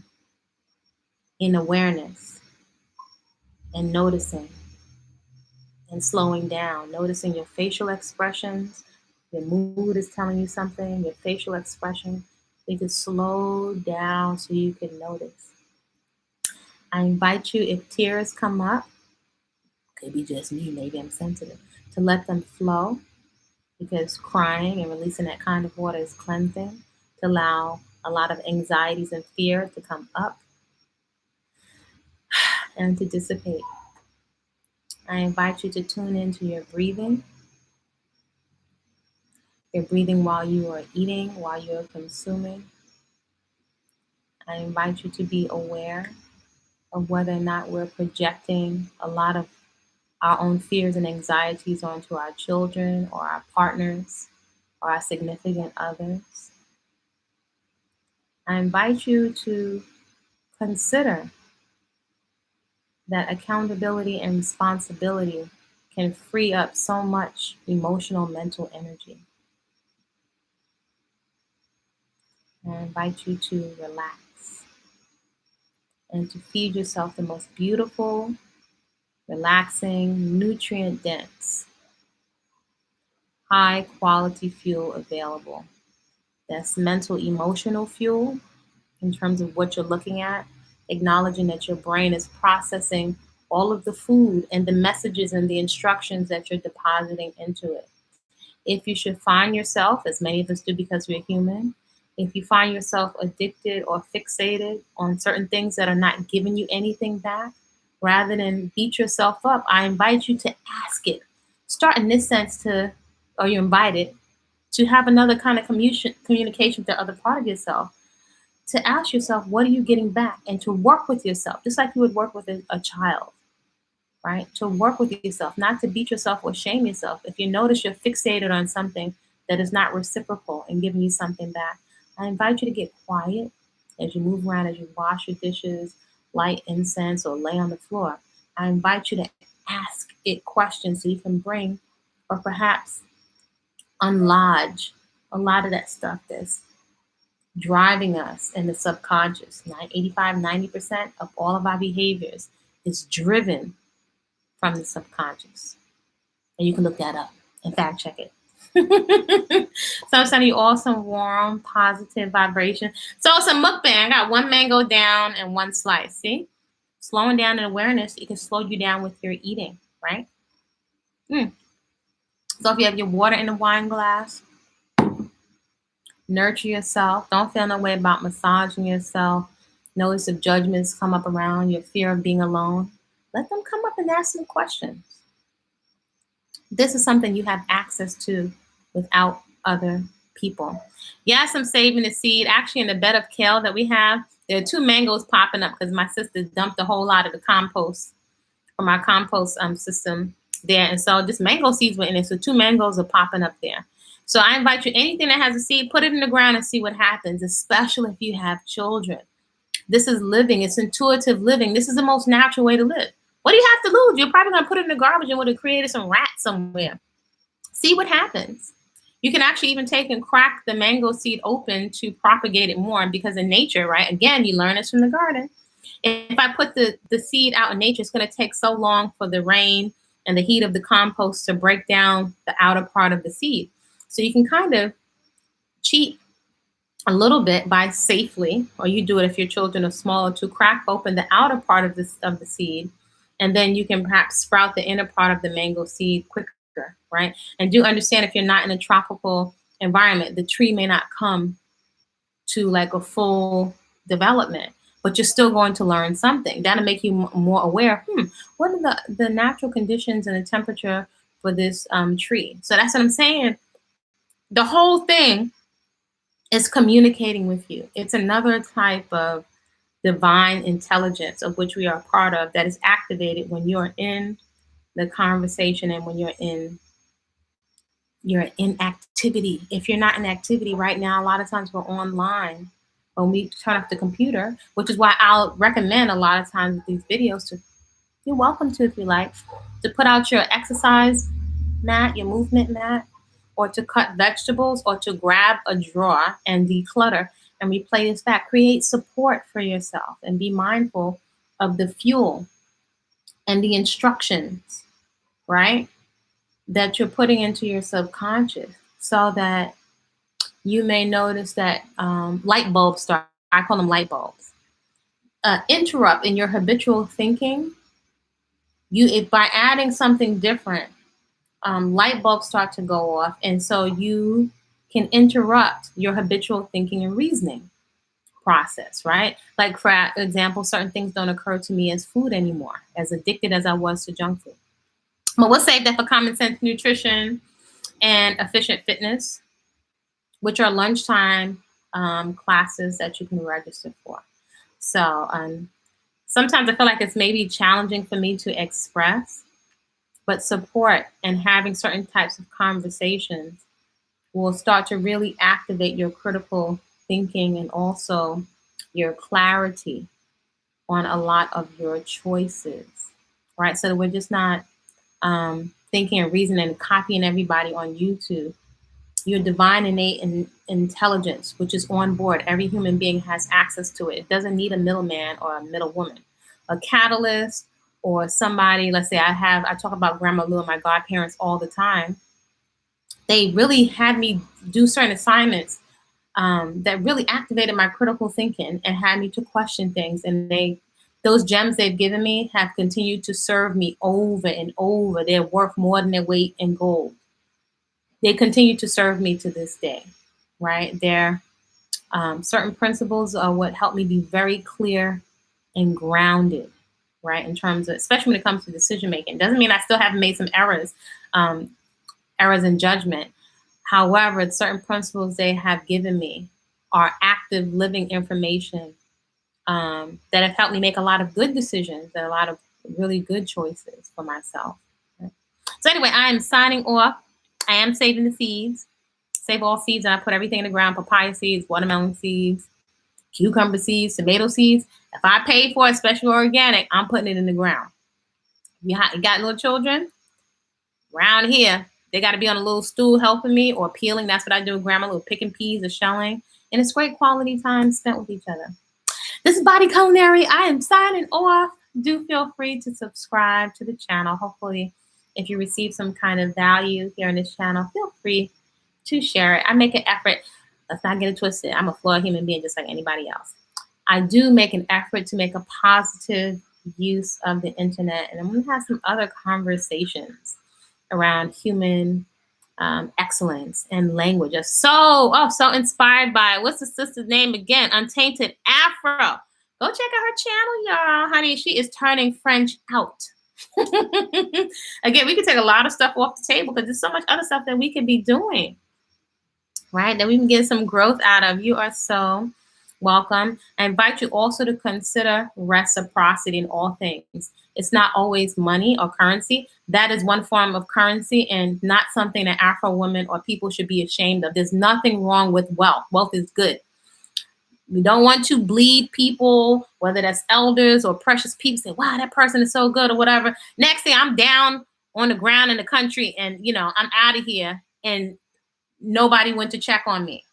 in awareness and noticing and slowing down, noticing your facial expressions. Your mood is telling you something, your facial expression. You can slow down so you can notice. I invite you, if tears come up, could be just me, maybe I'm sensitive, to let them flow, because crying and releasing that kind of water is cleansing, to allow a lot of anxieties and fear to come up and to dissipate. I invite you to tune into your breathing. Your breathing while you are eating, while you're consuming. I invite you to be aware of whether or not we're projecting a lot of our own fears and anxieties onto our children or our partners or our significant others. I invite you to consider that accountability and responsibility can free up so much emotional, mental energy. I invite you to relax and to feed yourself the most beautiful, relaxing, nutrient-dense, high-quality fuel available. That's mental, emotional fuel in terms of what you're looking at, acknowledging that your brain is processing all of the food and the messages and the instructions that you're depositing into it. If you should find yourself, as many of us do because we're human, if you find yourself addicted or fixated on certain things that are not giving you anything back, rather than beat yourself up, I invite you to ask it. Start in this sense to, or you're invited to have another kind of communication with the other part of yourself, to ask yourself, what are you getting back? And to work with yourself, just like you would work with a child, right? To work with yourself, not to beat yourself or shame yourself. If you notice you're fixated on something that is not reciprocal and giving you something back, I invite you to get quiet as you move around, as you wash your dishes, light incense, or lay on the floor. I invite you to ask it questions so you can bring, or perhaps unlodge a lot of that stuff that's driving us in the subconscious. 85, 90% of all of our behaviors is driven from the subconscious. And you can look that up and fact check it. So I'm sending you all some warm, positive vibration. So it's a mukbang. I got one mango down and one slice. See? Slowing down in awareness, it can slow you down with your eating, right? So if you have your water in a wine glass, nurture yourself. Don't feel no way about massaging yourself. Notice if judgments come up around your fear of being alone. Let them come up and ask some questions. This is something you have access to without other people. Yes, I'm saving the seed. Actually, in the bed of kale that we have, there are 2 mangoes popping up because my sister dumped a whole lot of the compost from our compost system there. And so just mango seeds were in it. So 2 mangoes are popping up there. So I invite you, anything that has a seed, put it in the ground and see what happens, especially if you have children. This is living. It's intuitive living. This is the most natural way to live. What do you have to lose? You're probably going to put it in the garbage and would have created some rats somewhere. See what happens. You can actually even take and crack the mango seed open to propagate it more, because in nature, right, again, you learn this from the garden. If I put the seed out in nature, it's going to take so long for the rain and the heat of the compost to break down the outer part of the seed. So you can kind of cheat a little bit by safely, or you do it if your children are smaller, to crack open the outer part of the seed, and then you can perhaps sprout the inner part of the mango seed quicker, right? And do understand, if you're not in a tropical environment, the tree may not come to like a full development, but you're still going to learn something. That'll make you more aware, what are the natural conditions and the temperature for this tree? So that's what I'm saying. The whole thing is communicating with you. It's another type of divine intelligence of which we are part of, that is activated when you're in the conversation and when you're in activity. If you're not in activity right now, a lot of times we're online when we turn off the computer, which is why I'll recommend a lot of times with these videos to, you're welcome to, if you like, to put out your exercise mat, your movement mat, or to cut vegetables, or to grab a drawer and declutter and replay this back. Create support for yourself and be mindful of the fuel and the instructions, right, that you're putting into your subconscious, so that you may notice that light bulbs start, I call them light bulbs, interrupt in your habitual thinking. If by adding something different, light bulbs start to go off, and so you can interrupt your habitual thinking and reasoning process, right? Like, for example, certain things don't occur to me as food anymore, as addicted as I was to junk food. But we'll save that for common sense nutrition and efficient fitness, which are lunchtime classes that you can register for. So sometimes I feel like it's maybe challenging for me to express, but support and having certain types of conversations will start to really activate your critical thinking and also your clarity on a lot of your choices, right? So that we're just not thinking and reasoning and copying everybody on YouTube. Your divine innate intelligence, which is on board, every human being has access to it. It doesn't need a middleman or a middlewoman, a catalyst, or somebody. Let's say I talk about Grandma Lou and my godparents all the time. They really had me do certain assignments that really activated my critical thinking and had me to question things. And those gems they've given me have continued to serve me over and over. They're worth more than their weight in gold. They continue to serve me to this day, right? Their certain principles are what help me be very clear and grounded, right? In terms of, especially when it comes to decision making. Doesn't mean I still haven't made some errors in judgment. However, certain principles they have given me are active living information that have helped me make a lot of good decisions and a lot of really good choices for myself. Right? So anyway, I am signing off. I am saving the seeds. Save all seeds, and I put everything in the ground: papaya seeds, watermelon seeds, cucumber seeds, tomato seeds. If I pay for it, especially organic, I'm putting it in the ground. You got little children around here, they got to be on a little stool helping me or peeling. That's what I do with Grandma Lou, picking peas or shelling. And it's great quality time spent with each other. This is Body-Culinary. I am signing off. Do feel free to subscribe to the channel. Hopefully, if you receive some kind of value here in this channel, feel free to share it. I make an effort. Let's not get it twisted. I'm a flawed human being just like anybody else. I do make an effort to make a positive use of the internet. And I'm going to have some other conversations around human excellence and language. So inspired by, what's the sister's name again? Untainted Afro. Go check out her channel, y'all. Honey, she is turning French out. Again, we can take a lot of stuff off the table because there's so much other stuff that we could be doing, right? That we can get some growth out of. You are so welcome. I invite you also to consider reciprocity in all things. It's not always money or currency. That is one form of currency and not something that Afro women or people should be ashamed of. There's nothing wrong with wealth. Wealth is good. We don't want to bleed people, whether that's elders or precious people, say, wow, that person is so good or whatever. Next thing, I'm down on the ground in the country and, I'm out of here and nobody went to check on me.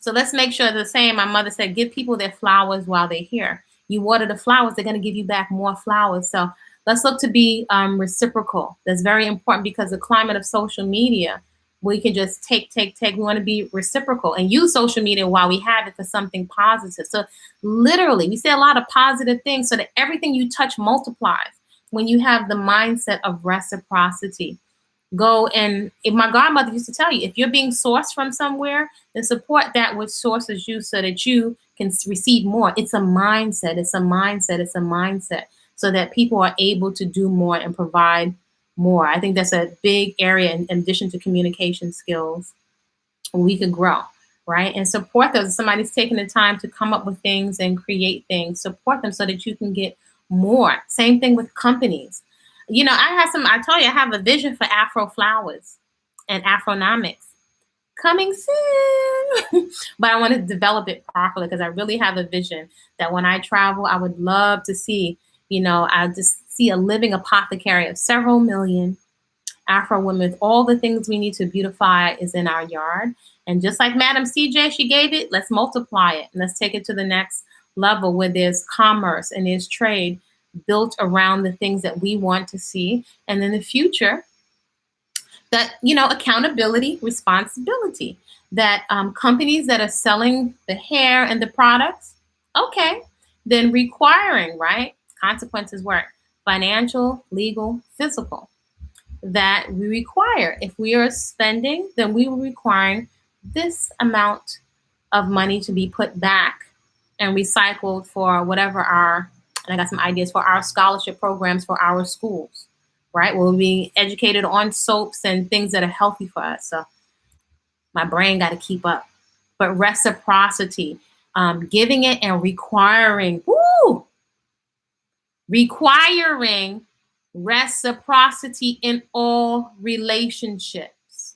So let's make sure the same. My mother said, give people their flowers while they're here. You water the flowers, they're going to give you back more flowers. So let's look to be reciprocal. That's very important because the climate of social media, we can just take. We want to be reciprocal and use social media while we have it for something positive. So literally, we say a lot of positive things so that everything you touch multiplies when you have the mindset of reciprocity. Go and if my godmother used to tell you, if you're being sourced from somewhere, then support that which sources you so that you can receive more. It's a mindset. It's a mindset. It's a mindset so that people are able to do more and provide more. I think that's a big area in addition to communication skills. We could grow, right? And support those. If somebody's taking the time to come up with things and create things, support them so that you can get more. Same thing with companies. I told you I have a vision for Afro flowers and Afronomics coming soon, but I want to develop it properly because I really have a vision that when I travel, I would love to see, I just see a living apothecary of several million Afro women with all the things we need to beautify is in our yard. And just like Madam CJ, she gave it, let's multiply it. And let's take it to the next level where there's commerce and there's trade built around the things that we want to see. And in the future, that, accountability, responsibility, that companies that are selling the hair and the products, okay, then requiring, right? Consequences work, financial, legal, physical, that we require. If we are spending, then we will require this amount of money to be put back and recycled for whatever and I got some ideas for our scholarship programs for our schools, right? We'll be educated on soaps and things that are healthy for us. So my brain got to keep up. But reciprocity, giving it and requiring reciprocity in all relationships.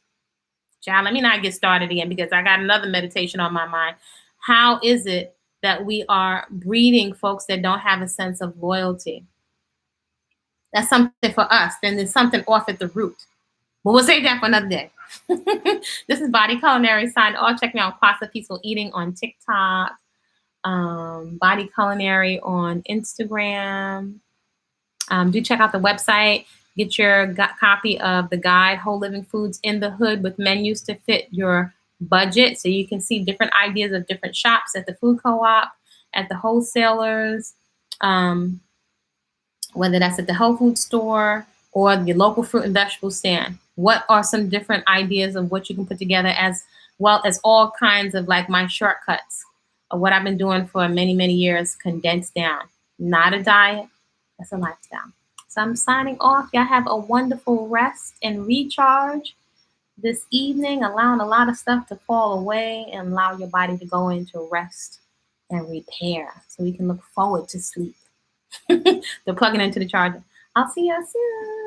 Child, let me not get started again because I got another meditation on my mind. How is it that we are breeding folks that don't have a sense of loyalty? That's something for us. Then there's something off at the root. But we'll save that for another day. This is Body-Culinary sign off. Check me out, Pasta Peaceful Eating on TikTok, Body-Culinary on Instagram. Do check out the website. Get your copy of the guide, Whole Living Foods in the Hood, with menus to fit your budget. So you can see different ideas of different shops at the food co-op, at the wholesalers, whether that's at the health food store or the local fruit and vegetable stand. What are some different ideas of what you can put together, as well as all kinds of like my shortcuts of what I've been doing for many, many years, condensed down. Not a diet, that's a lifestyle. So I'm signing off. Y'all have a wonderful rest and recharge this evening, allowing a lot of stuff to fall away and allow your body to go into rest and repair so we can look forward to sleep. They're plugging into the charger. I'll see y'all soon.